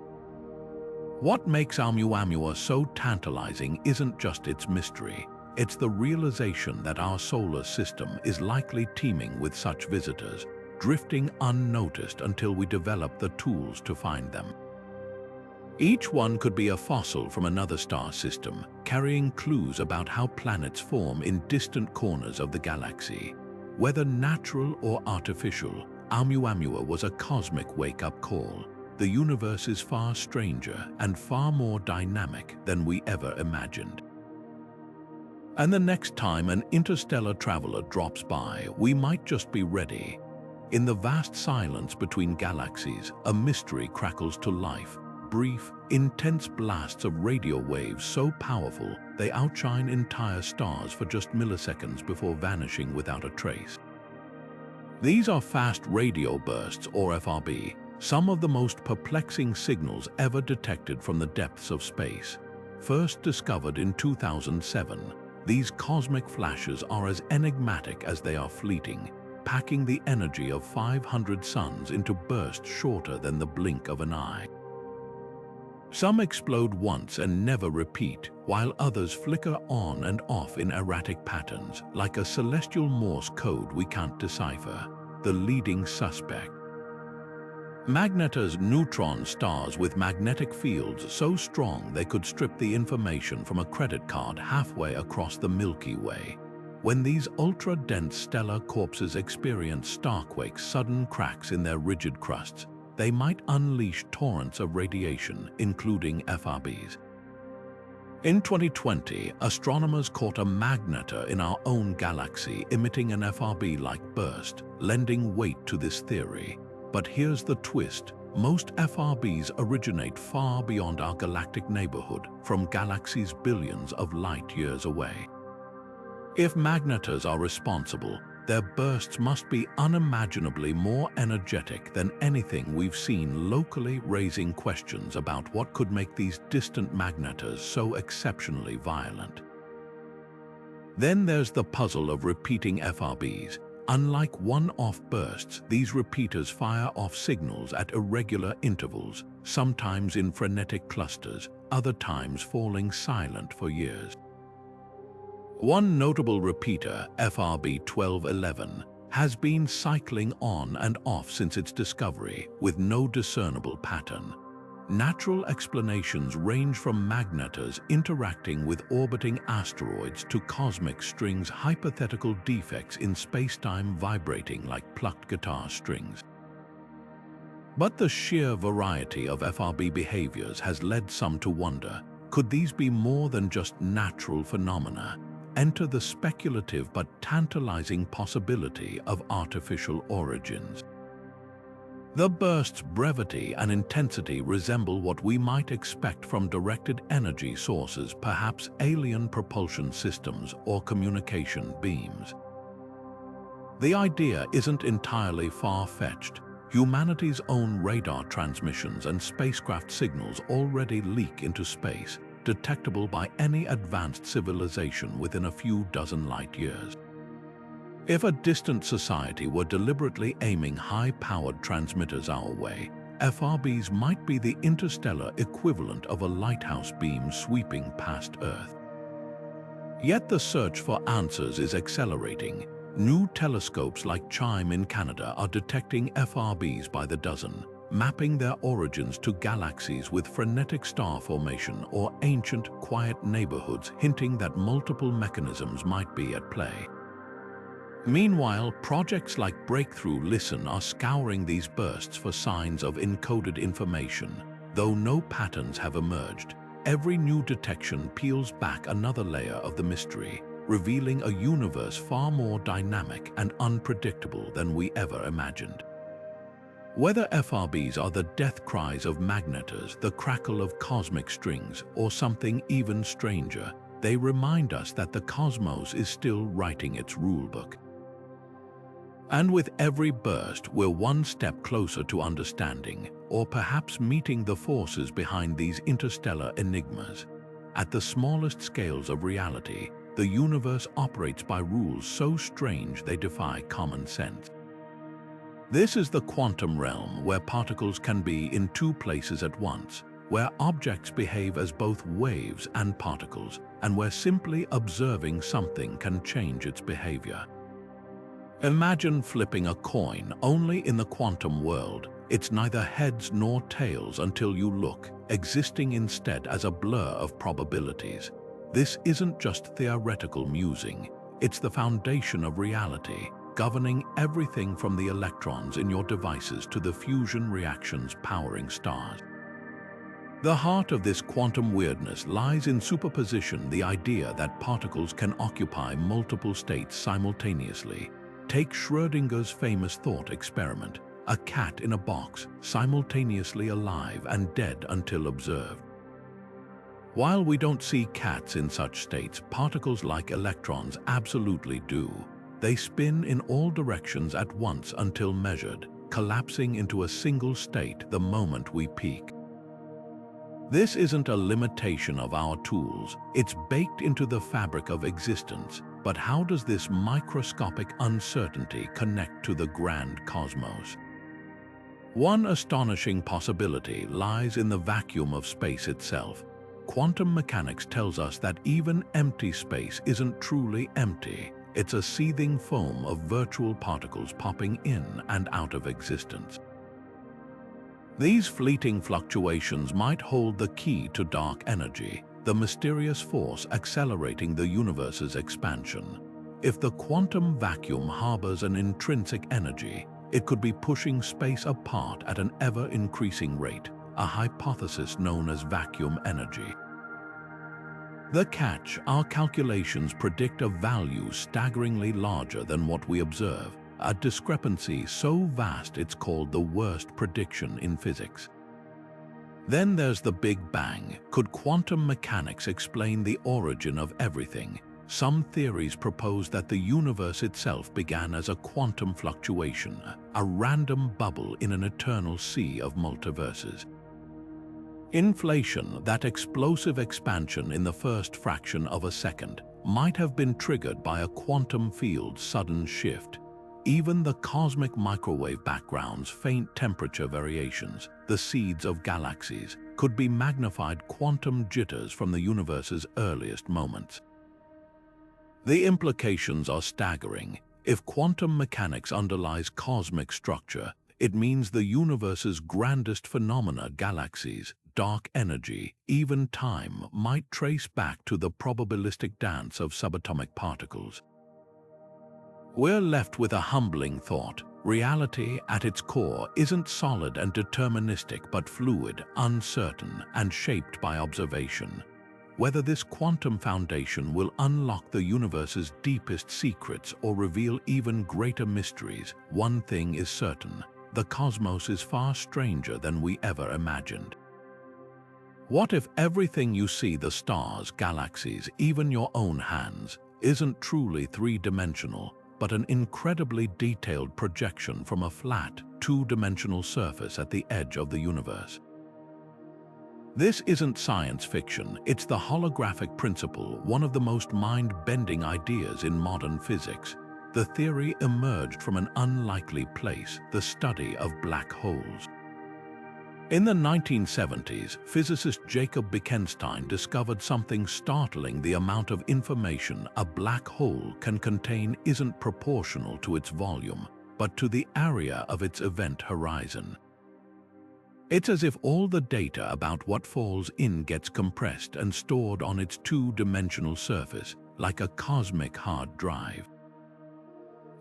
What makes Oumuamua so tantalizing isn't just its mystery, it's the realization that our solar system is likely teeming with such visitors, drifting unnoticed until we develop the tools to find them. Each one could be a fossil from another star system, carrying clues about how planets form in distant corners of the galaxy. Whether natural or artificial, Oumuamua was a cosmic wake-up call. The universe is far stranger and far more dynamic than we ever imagined. And the next time an interstellar traveler drops by, we might just be ready. In the vast silence between galaxies, a mystery crackles to life. Brief, intense blasts of radio waves so powerful they outshine entire stars for just milliseconds before vanishing without a trace. These are fast radio bursts, or FRB, some of the most perplexing signals ever detected from the depths of space. First discovered in 2007, these cosmic flashes are as enigmatic as they are fleeting, packing the energy of 500 suns into bursts shorter than the blink of an eye. Some explode once and never repeat, while others flicker on and off in erratic patterns, like a celestial Morse code we can't decipher. The leading suspect. Magnetars neutron stars with magnetic fields so strong they could strip the information from a credit card halfway across the Milky Way. When these ultra-dense stellar corpses experience starquakes, sudden cracks in their rigid crusts, they might unleash torrents of radiation, including FRBs. In 2020, astronomers caught a magnetar in our own galaxy emitting an FRB-like burst, lending weight to this theory. But here's the twist: most FRBs originate far beyond our galactic neighborhood, from galaxies billions of light years away. If magnetars are responsible, their bursts must be unimaginably more energetic than anything we've seen locally, raising questions about what could make these distant magnetars so exceptionally violent. Then there's the puzzle of repeating FRBs. Unlike one-off bursts, these repeaters fire off signals at irregular intervals, sometimes in frenetic clusters, other times falling silent for years. One notable repeater, FRB 1211, has been cycling on and off since its discovery, with no discernible pattern. Natural explanations range from magnetars interacting with orbiting asteroids to cosmic strings, hypothetical defects in spacetime vibrating like plucked guitar strings. But the sheer variety of FRB behaviors has led some to wonder, could these be more than just natural phenomena? Enter the speculative but tantalizing possibility of artificial origins. The burst's brevity and intensity resemble what we might expect from directed energy sources, perhaps alien propulsion systems or communication beams. The idea isn't entirely far-fetched. Humanity's own radar transmissions and spacecraft signals already leak into space, detectable by any advanced civilization within a few dozen light years. If a distant society were deliberately aiming high-powered transmitters our way, FRBs might be the interstellar equivalent of a lighthouse beam sweeping past Earth. Yet the search for answers is accelerating. New telescopes like CHIME in Canada are detecting FRBs by the dozen, mapping their origins to galaxies with frenetic star formation or ancient, quiet neighborhoods, hinting that multiple mechanisms might be at play. Meanwhile, projects like Breakthrough Listen are scouring these bursts for signs of encoded information. Though no patterns have emerged, every new detection peels back another layer of the mystery, revealing a universe far more dynamic and unpredictable than we ever imagined. Whether FRBs are the death cries of magnetars, the crackle of cosmic strings, or something even stranger, they remind us that the cosmos is still writing its rulebook. And with every burst, we're one step closer to understanding, or perhaps meeting the forces behind these interstellar enigmas. At the smallest scales of reality, the universe operates by rules so strange they defy common sense. This is the quantum realm, where particles can be in two places at once, where objects behave as both waves and particles, and where simply observing something can change its behavior. Imagine flipping a coin, only in the quantum world. It's neither heads nor tails until you look, existing instead as a blur of probabilities. This isn't just theoretical musing, it's the foundation of reality, governing everything from the electrons in your devices to the fusion reactions powering stars. The heart of this quantum weirdness lies in superposition, the idea that particles can occupy multiple states simultaneously. Take Schrödinger's famous thought experiment, a cat in a box, simultaneously alive and dead until observed. While we don't see cats in such states, particles like electrons absolutely do. They spin in all directions at once until measured, collapsing into a single state the moment we peak. This isn't a limitation of our tools, it's baked into the fabric of existence. But how does this microscopic uncertainty connect to the grand cosmos? One astonishing possibility lies in the vacuum of space itself. Quantum mechanics tells us that even empty space isn't truly empty. It's a seething foam of virtual particles popping in and out of existence. These fleeting fluctuations might hold the key to dark energy, the mysterious force accelerating the universe's expansion. If the quantum vacuum harbors an intrinsic energy, it could be pushing space apart at an ever-increasing rate, a hypothesis known as vacuum energy. The catch: our calculations predict a value staggeringly larger than what we observe, a discrepancy so vast it's called the worst prediction in physics. Then there's the Big Bang. Could quantum mechanics explain the origin of everything? Some theories propose that the universe itself began as a quantum fluctuation, a random bubble in an eternal sea of multiverses. Inflation, that explosive expansion in the first fraction of a second, might have been triggered by a quantum field's sudden shift. Even the cosmic microwave background's faint temperature variations, the seeds of galaxies, could be magnified quantum jitters from the universe's earliest moments. The implications are staggering. If quantum mechanics underlies cosmic structure, it means the universe's grandest phenomena, galaxies, dark energy, even time, might trace back to the probabilistic dance of subatomic particles. We're left with a humbling thought. Reality, at its core, isn't solid and deterministic but fluid, uncertain, and shaped by observation. Whether this quantum foundation will unlock the universe's deepest secrets or reveal even greater mysteries, one thing is certain: the cosmos is far stranger than we ever imagined. What if everything you see, the stars, galaxies, even your own hands, isn't truly three-dimensional, but an incredibly detailed projection from a flat, two-dimensional surface at the edge of the universe? This isn't science fiction, it's the holographic principle, one of the most mind-bending ideas in modern physics. The theory emerged from an unlikely place, the study of black holes. In the 1970s, physicist Jacob Bekenstein discovered something startling: the amount of information a black hole can contain isn't proportional to its volume, but to the area of its event horizon. It's as if all the data about what falls in gets compressed and stored on its two-dimensional surface, like a cosmic hard drive.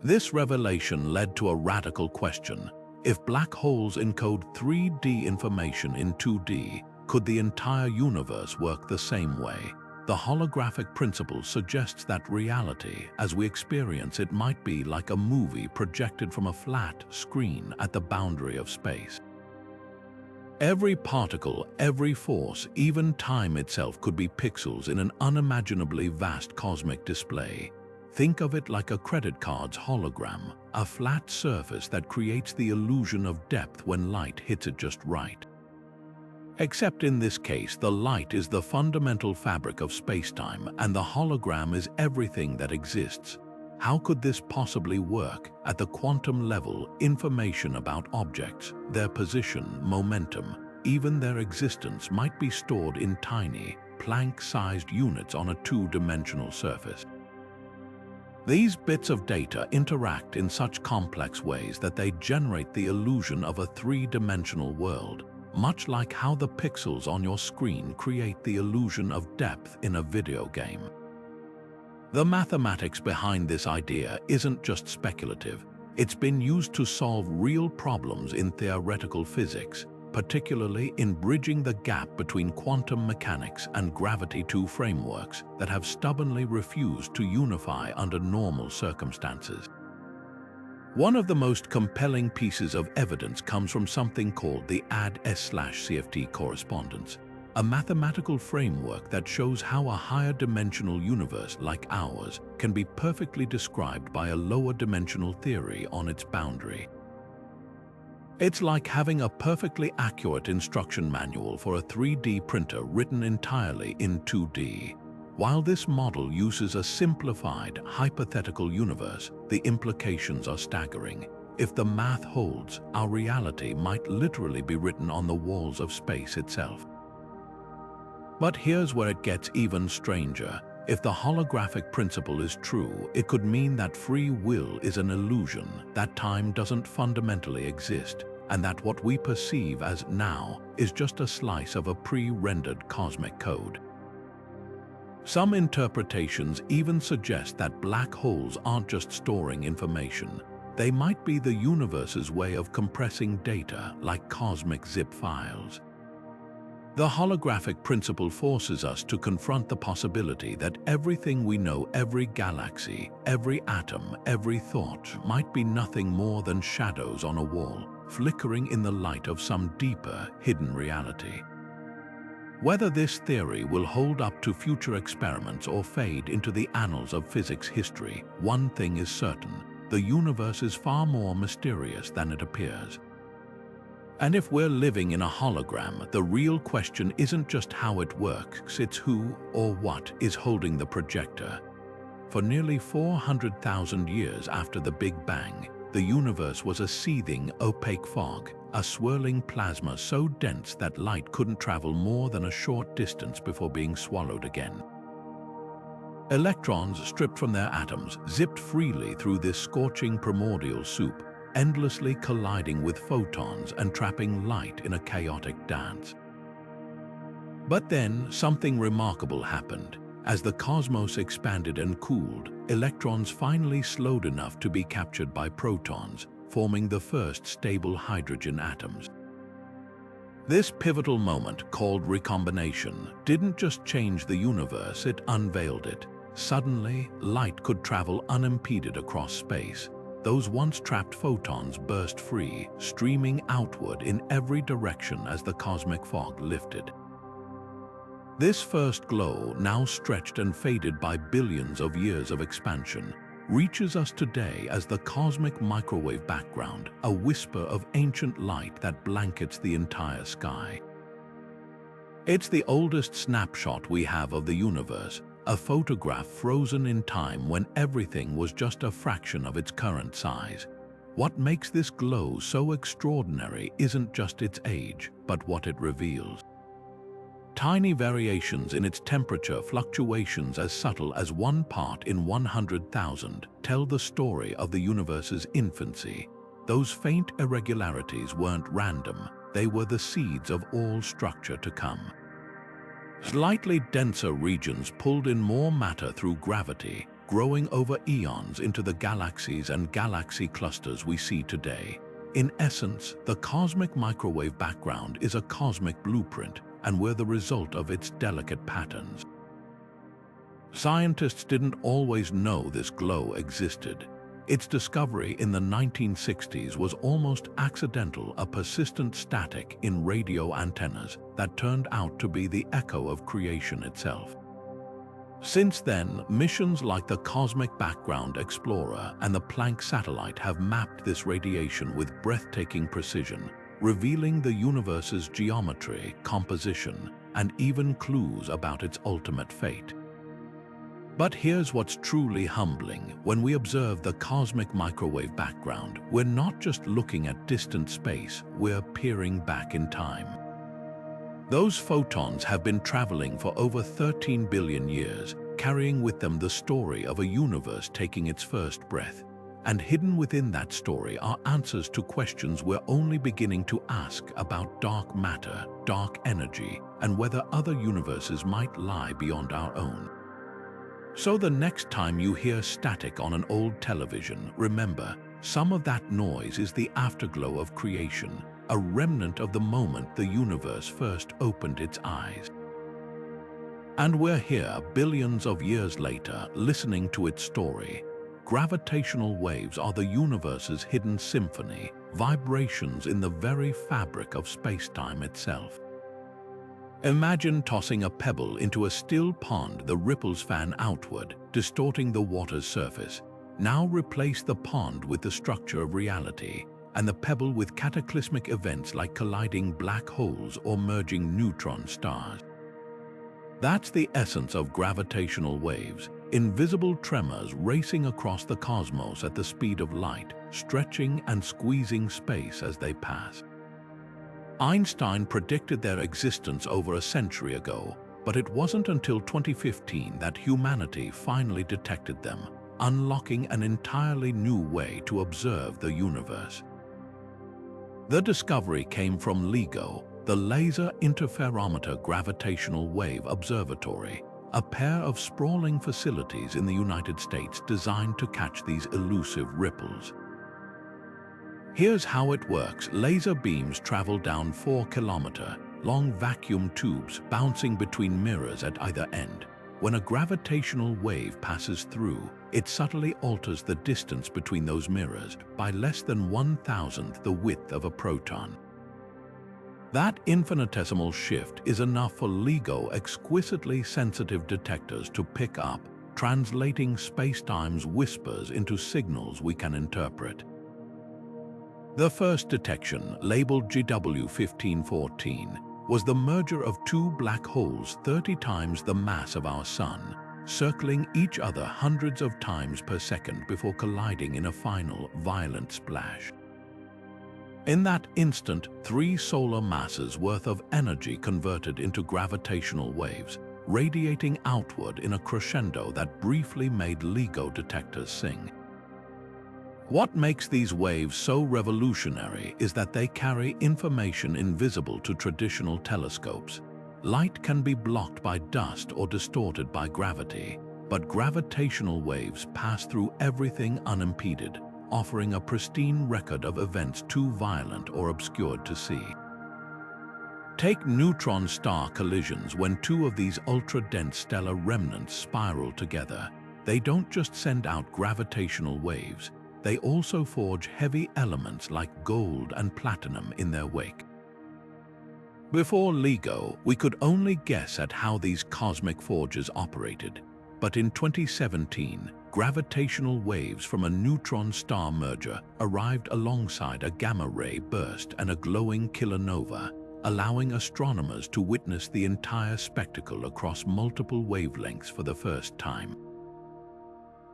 This revelation led to a radical question. If black holes encode 3D information in 2D, could the entire universe work the same way? The holographic principle suggests that reality, as we experience it, might be like a movie projected from a flat screen at the boundary of space. Every particle, every force, even time itself could be pixels in an unimaginably vast cosmic display. Think of it like a credit card's hologram, a flat surface that creates the illusion of depth when light hits it just right. Except in this case, the light is the fundamental fabric of spacetime, and the hologram is everything that exists. How could this possibly work? At the quantum level, information about objects, their position, momentum, even their existence might be stored in tiny, Planck-sized units on a two-dimensional surface. These bits of data interact in such complex ways that they generate the illusion of a three-dimensional world, much like how the pixels on your screen create the illusion of depth in a video game. The mathematics behind this idea isn't just speculative. It's been used to solve real problems in theoretical physics, particularly in bridging the gap between quantum mechanics and gravity-2 frameworks that have stubbornly refused to unify under normal circumstances. One of the most compelling pieces of evidence comes from something called the AD/CFT correspondence, a mathematical framework that shows how a higher dimensional universe like ours can be perfectly described by a lower dimensional theory on its boundary. It's like having a perfectly accurate instruction manual for a 3D printer written entirely in 2D. While this model uses a simplified, hypothetical universe, the implications are staggering. If the math holds, our reality might literally be written on the walls of space itself. But here's where it gets even stranger. If the holographic principle is true, it could mean that free will is an illusion, that time doesn't fundamentally exist, and that what we perceive as now is just a slice of a pre-rendered cosmic code. Some interpretations even suggest that black holes aren't just storing information. They might be the universe's way of compressing data, like cosmic zip files. The holographic principle forces us to confront the possibility that everything we know, every galaxy, every atom, every thought, might be nothing more than shadows on a wall, flickering in the light of some deeper, hidden reality. Whether this theory will hold up to future experiments or fade into the annals of physics history, one thing is certain: the universe is far more mysterious than it appears. And if we're living in a hologram, the real question isn't just how it works, it's who or what is holding the projector. For nearly 400,000 years after the Big Bang, the universe was a seething, opaque fog, a swirling plasma so dense that light couldn't travel more than a short distance before being swallowed again. Electrons, stripped from their atoms, zipped freely through this scorching primordial soup, endlessly colliding with photons and trapping light in a chaotic dance. But then, something remarkable happened. As the cosmos expanded and cooled, electrons finally slowed enough to be captured by protons, forming the first stable hydrogen atoms. This pivotal moment, called recombination, didn't just change the universe, it unveiled it. Suddenly, light could travel unimpeded across space. Those once trapped photons burst free, streaming outward in every direction as the cosmic fog lifted. This first glow, now stretched and faded by billions of years of expansion, reaches us today as the cosmic microwave background, a whisper of ancient light that blankets the entire sky. It's the oldest snapshot we have of the universe, a photograph frozen in time when everything was just a fraction of its current size. What makes this glow so extraordinary isn't just its age, but what it reveals. Tiny variations in its temperature, fluctuations as subtle as 1 part in 100,000, tell the story of the universe's infancy. Those faint irregularities weren't random, they were the seeds of all structure to come. Slightly denser regions pulled in more matter through gravity, growing over eons into the galaxies and galaxy clusters we see today. In essence, the cosmic microwave background is a cosmic blueprint, and we're the result of its delicate patterns. Scientists didn't always know this glow existed. Its discovery in the 1960s was almost accidental, a persistent static in radio antennas that turned out to be the echo of creation itself. Since then, missions like the Cosmic Background Explorer and the Planck satellite have mapped this radiation with breathtaking precision, revealing the universe's geometry, composition, and even clues about its ultimate fate. But here's what's truly humbling. When we observe the cosmic microwave background, we're not just looking at distant space, we're peering back in time. Those photons have been traveling for over 13 billion years, carrying with them the story of a universe taking its first breath. And hidden within that story are answers to questions we're only beginning to ask about dark matter, dark energy, and whether other universes might lie beyond our own. So the next time you hear static on an old television, remember, some of that noise is the afterglow of creation, a remnant of the moment the universe first opened its eyes. And we're here, billions of years later, listening to its story. Gravitational waves are the universe's hidden symphony, vibrations in the very fabric of space-time itself. Imagine tossing a pebble into a still pond. The ripples fan outward, distorting the water's surface. Now replace the pond with the structure of reality, and the pebble with cataclysmic events like colliding black holes or merging neutron stars. That's the essence of gravitational waves, invisible tremors racing across the cosmos at the speed of light, stretching and squeezing space as they pass. Einstein predicted their existence over a century ago, but it wasn't until 2015 that humanity finally detected them, unlocking an entirely new way to observe the universe. The discovery came from LIGO, the Laser Interferometer Gravitational Wave Observatory, a pair of sprawling facilities in the United States designed to catch these elusive ripples. Here's how it works. Laser beams travel down 4-kilometer-long vacuum tubes bouncing between mirrors at either end. When a gravitational wave passes through, it subtly alters the distance between those mirrors by less than 1,000th the width of a proton. That infinitesimal shift is enough for LIGO exquisitely sensitive detectors to pick up, translating spacetime's whispers into signals we can interpret. The first detection, labeled GW1514, was the merger of two black holes 30 times the mass of our Sun, circling each other hundreds of times per second before colliding in a final, violent splash. In that instant, 3 solar masses worth of energy converted into gravitational waves, radiating outward in a crescendo that briefly made LIGO detectors sing. What makes these waves so revolutionary is that they carry information invisible to traditional telescopes. Light can be blocked by dust or distorted by gravity, but gravitational waves pass through everything unimpeded, offering a pristine record of events too violent or obscured to see. Take neutron star collisions. When two of these ultra-dense stellar remnants spiral together, they don't just send out gravitational waves, they also forge heavy elements like gold and platinum in their wake. Before LIGO, we could only guess at how these cosmic forges operated, but in 2017, gravitational waves from a neutron star merger arrived alongside a gamma-ray burst and a glowing kilonova, allowing astronomers to witness the entire spectacle across multiple wavelengths for the first time.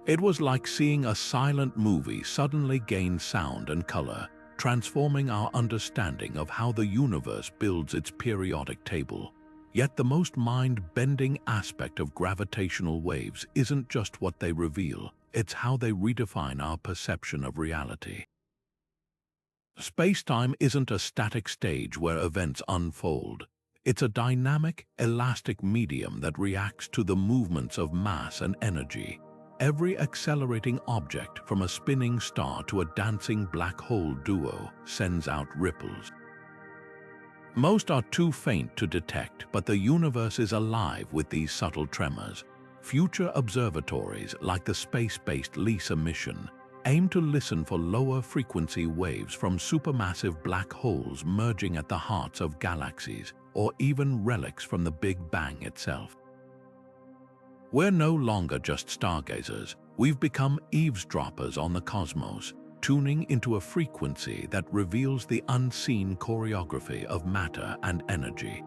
It was like seeing a silent movie suddenly gain sound and color, transforming our understanding of how the universe builds its periodic table. Yet the most mind-bending aspect of gravitational waves isn't just what they reveal, it's how they redefine our perception of reality. Space-time isn't a static stage where events unfold. It's a dynamic, elastic medium that reacts to the movements of mass and energy. Every accelerating object, from a spinning star to a dancing black hole duo, sends out ripples. Most are too faint to detect, but the universe is alive with these subtle tremors. Future observatories, like the space-based LISA mission, aim to listen for lower-frequency waves from supermassive black holes merging at the hearts of galaxies, or even relics from the Big Bang itself. We're no longer just stargazers, we've become eavesdroppers on the cosmos, tuning into a frequency that reveals the unseen choreography of matter and energy.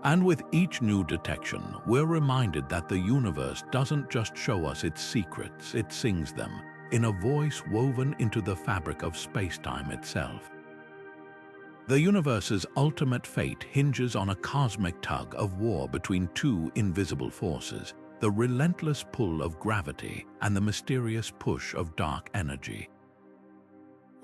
And with each new detection, we're reminded that the universe doesn't just show us its secrets, it sings them, in a voice woven into the fabric of space-time itself. The universe's ultimate fate hinges on a cosmic tug of war between two invisible forces, the relentless pull of gravity and the mysterious push of dark energy.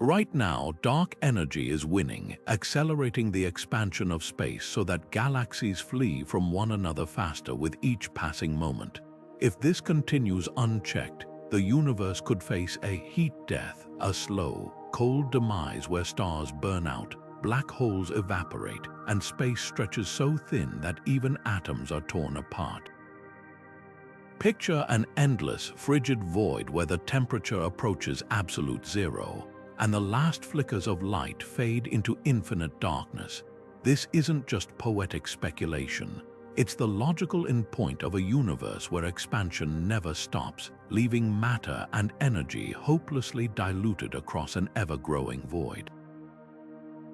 Right now, dark energy is winning, accelerating the expansion of space so that galaxies flee from one another faster with each passing moment. If this continues unchecked, the universe could face a heat death, a slow, cold demise where stars burn out, black holes evaporate, and space stretches so thin that even atoms are torn apart. Picture an endless, frigid void where the temperature approaches absolute zero, and the last flickers of light fade into infinite darkness. This isn't just poetic speculation. It's the logical endpoint of a universe where expansion never stops, leaving matter and energy hopelessly diluted across an ever-growing void.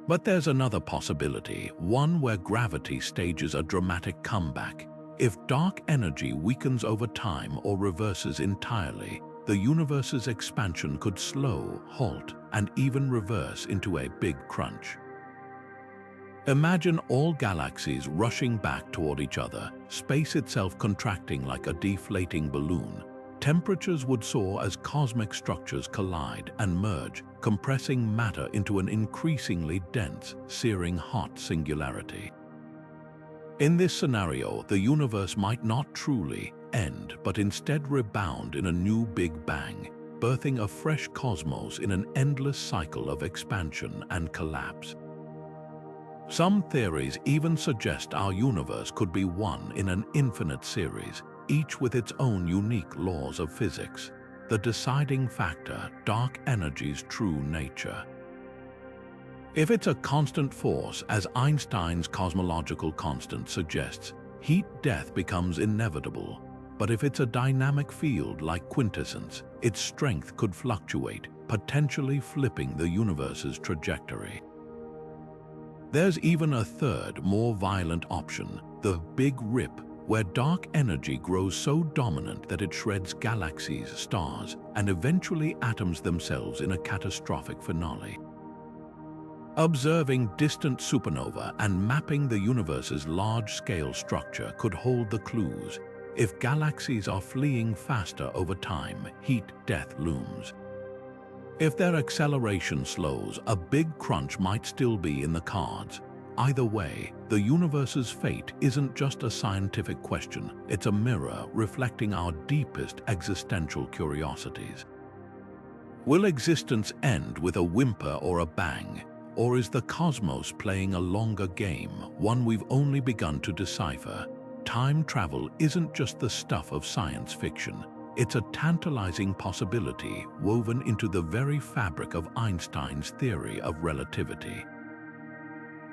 But there's another possibility, one where gravity stages a dramatic comeback. If dark energy weakens over time or reverses entirely, the universe's expansion could slow, halt, and even reverse into a big crunch. Imagine all galaxies rushing back toward each other, space itself contracting like a deflating balloon. Temperatures would soar as cosmic structures collide and merge, compressing matter into an increasingly dense, searing hot singularity. In this scenario, the universe might not truly end, but instead rebound in a new Big Bang, birthing a fresh cosmos in an endless cycle of expansion and collapse. Some theories even suggest our universe could be one in an infinite series, each with its own unique laws of physics. The deciding factor, dark energy's true nature. If it's a constant force, as Einstein's cosmological constant suggests, heat-death becomes inevitable. But if it's a dynamic field like quintessence, its strength could fluctuate, potentially flipping the universe's trajectory. There's even a third, more violent option, the Big Rip, where dark energy grows so dominant that it shreds galaxies, stars, and eventually atoms themselves in a catastrophic finale. Observing distant supernova and mapping the universe's large-scale structure could hold the clues. If galaxies are fleeing faster over time, heat-death looms. If their acceleration slows, a big crunch might still be in the cards. Either way, the universe's fate isn't just a scientific question, it's a mirror reflecting our deepest existential curiosities. Will existence end with a whimper or a bang? Or is the cosmos playing a longer game, one we've only begun to decipher? Time travel isn't just the stuff of science fiction. It's a tantalizing possibility woven into the very fabric of Einstein's theory of relativity.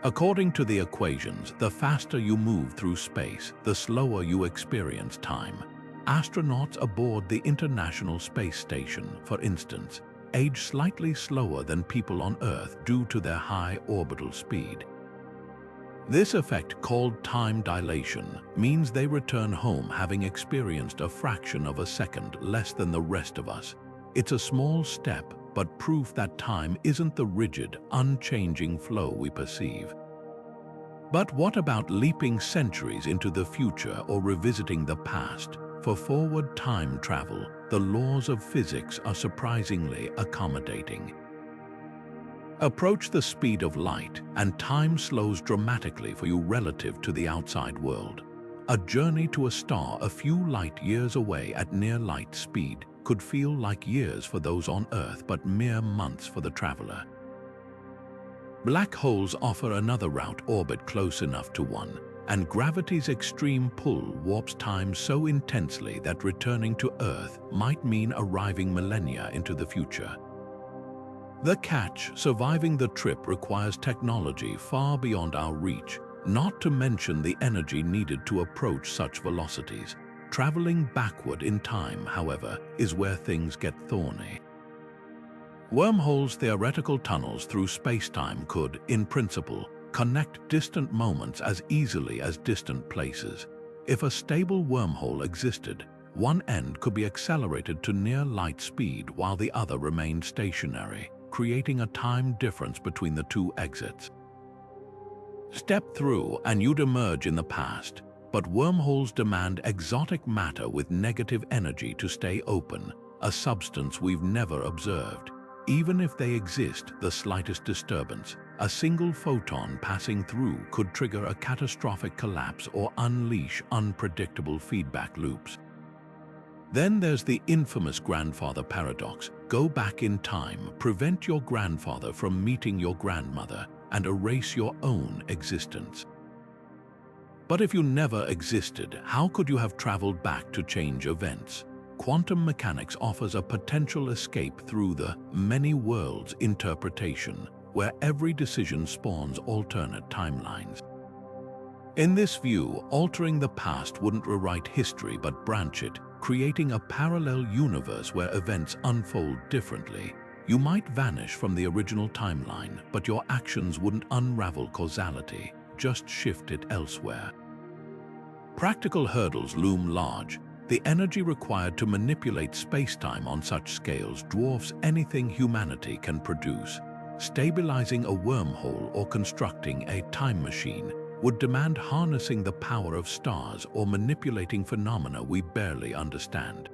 According to the equations, the faster you move through space, the slower you experience time. Astronauts aboard the International Space Station, for instance, age slightly slower than people on Earth due to their high orbital speed. This effect, called time dilation, means they return home having experienced a fraction of a second less than the rest of us. It's a small step, but proof that time isn't the rigid, unchanging flow we perceive. But what about leaping centuries into the future or revisiting the past? For forward time travel, the laws of physics are surprisingly accommodating. Approach the speed of light, and time slows dramatically for you relative to the outside world. A journey to a star a few light years away at near light speed could feel like years for those on Earth, but mere months for the traveler. Black holes offer another route, orbit close enough to one, and gravity's extreme pull warps time so intensely that returning to Earth might mean arriving millennia into the future. The catch: surviving the trip requires technology far beyond our reach, not to mention the energy needed to approach such velocities. Traveling backward in time, however, is where things get thorny. Wormholes, theoretical tunnels through space-time, could, in principle, connect distant moments as easily as distant places. If a stable wormhole existed, one end could be accelerated to near light speed while the other remained stationary, creating a time difference between the two exits. Step through and you'd emerge in the past, but wormholes demand exotic matter with negative energy to stay open, a substance we've never observed. Even if they exist, the slightest disturbance, a single photon passing through, could trigger a catastrophic collapse or unleash unpredictable feedback loops. Then there's the infamous grandfather paradox. Go back in time, prevent your grandfather from meeting your grandmother, and erase your own existence. But if you never existed, how could you have traveled back to change events? Quantum mechanics offers a potential escape through the many worlds interpretation, where every decision spawns alternate timelines. In this view, altering the past wouldn't rewrite history but branch it, creating a parallel universe where events unfold differently. You might vanish from the original timeline, but your actions wouldn't unravel causality, just shift it elsewhere. Practical hurdles loom large. The energy required to manipulate space-time on such scales dwarfs anything humanity can produce. Stabilizing a wormhole or constructing a time machine would demand harnessing the power of stars or manipulating phenomena we barely understand.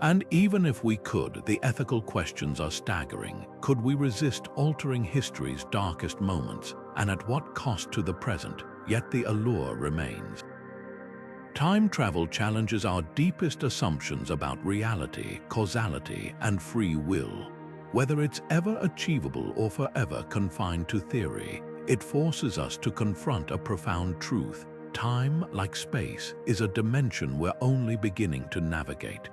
And even if we could, the ethical questions are staggering. Could we resist altering history's darkest moments, and at what cost to the present? Yet the allure remains. Time travel challenges our deepest assumptions about reality, causality, and free will. Whether it's ever achievable or forever confined to theory, it forces us to confront a profound truth. Time, like space, is a dimension we're only beginning to navigate.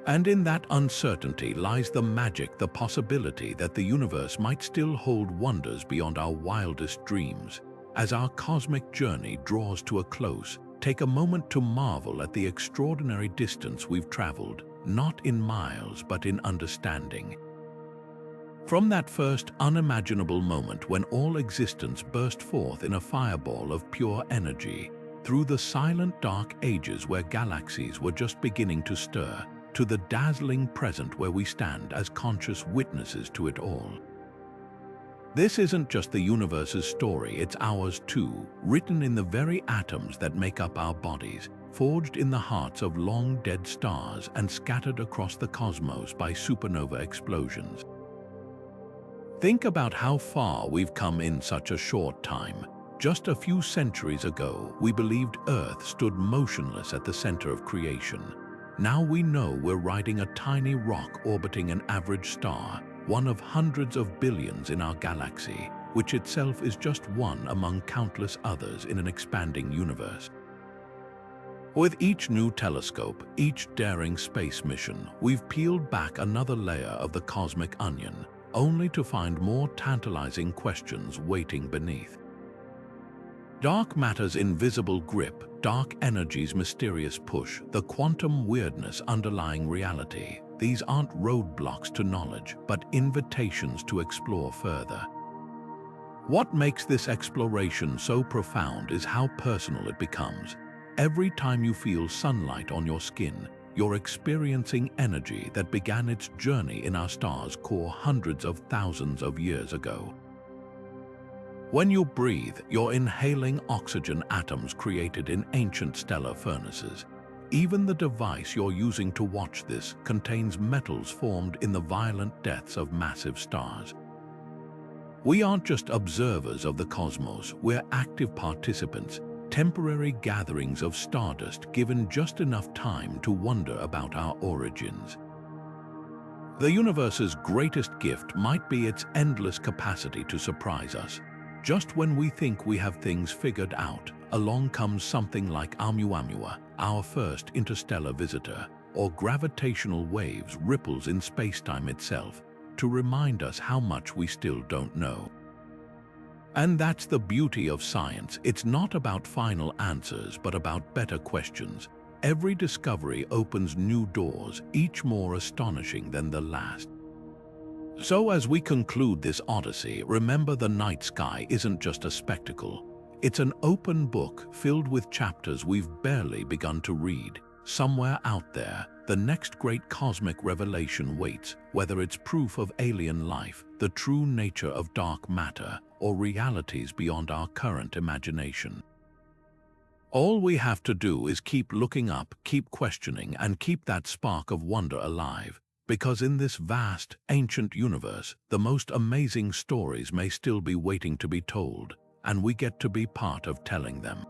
And in that uncertainty lies the magic, the possibility that the universe might still hold wonders beyond our wildest dreams. As our cosmic journey draws to a close, take a moment to marvel at the extraordinary distance we've traveled, not in miles but in understanding. From that first unimaginable moment when all existence burst forth in a fireball of pure energy, through the silent dark ages where galaxies were just beginning to stir, to the dazzling present where we stand as conscious witnesses to it all. This isn't just the universe's story, it's ours too, written in the very atoms that make up our bodies, forged in the hearts of long-dead stars and scattered across the cosmos by supernova explosions. Think about how far we've come in such a short time. Just a few centuries ago, we believed Earth stood motionless at the center of creation. Now we know we're riding a tiny rock orbiting an average star, one of hundreds of billions in our galaxy, which itself is just one among countless others in an expanding universe. With each new telescope, each daring space mission, we've peeled back another layer of the cosmic onion, only to find more tantalizing questions waiting beneath. Dark matter's invisible grip, dark energy's mysterious push, the quantum weirdness underlying reality, these aren't roadblocks to knowledge, but invitations to explore further. What makes this exploration so profound is how personal it becomes. Every time you feel sunlight on your skin, you're experiencing energy that began its journey in our star's core hundreds of thousands of years ago. When you breathe, you're inhaling oxygen atoms created in ancient stellar furnaces. Even the device you're using to watch this contains metals formed in the violent deaths of massive stars. We aren't just observers of the cosmos, we're active participants, temporary gatherings of stardust given just enough time to wonder about our origins. The universe's greatest gift might be its endless capacity to surprise us. Just when we think we have things figured out, along comes something like Oumuamua, our first interstellar visitor, or gravitational waves ripples in spacetime itself, to remind us how much we still don't know. And that's the beauty of science. It's not about final answers, but about better questions. Every discovery opens new doors, each more astonishing than the last. So as we conclude this odyssey, remember the night sky isn't just a spectacle. It's an open book filled with chapters we've barely begun to read. Somewhere out there, the next great cosmic revelation waits, whether it's proof of alien life, the true nature of dark matter, or realities beyond our current imagination. All we have to do is keep looking up, keep questioning, and keep that spark of wonder alive. Because in this vast, ancient universe, the most amazing stories may still be waiting to be told, and we get to be part of telling them.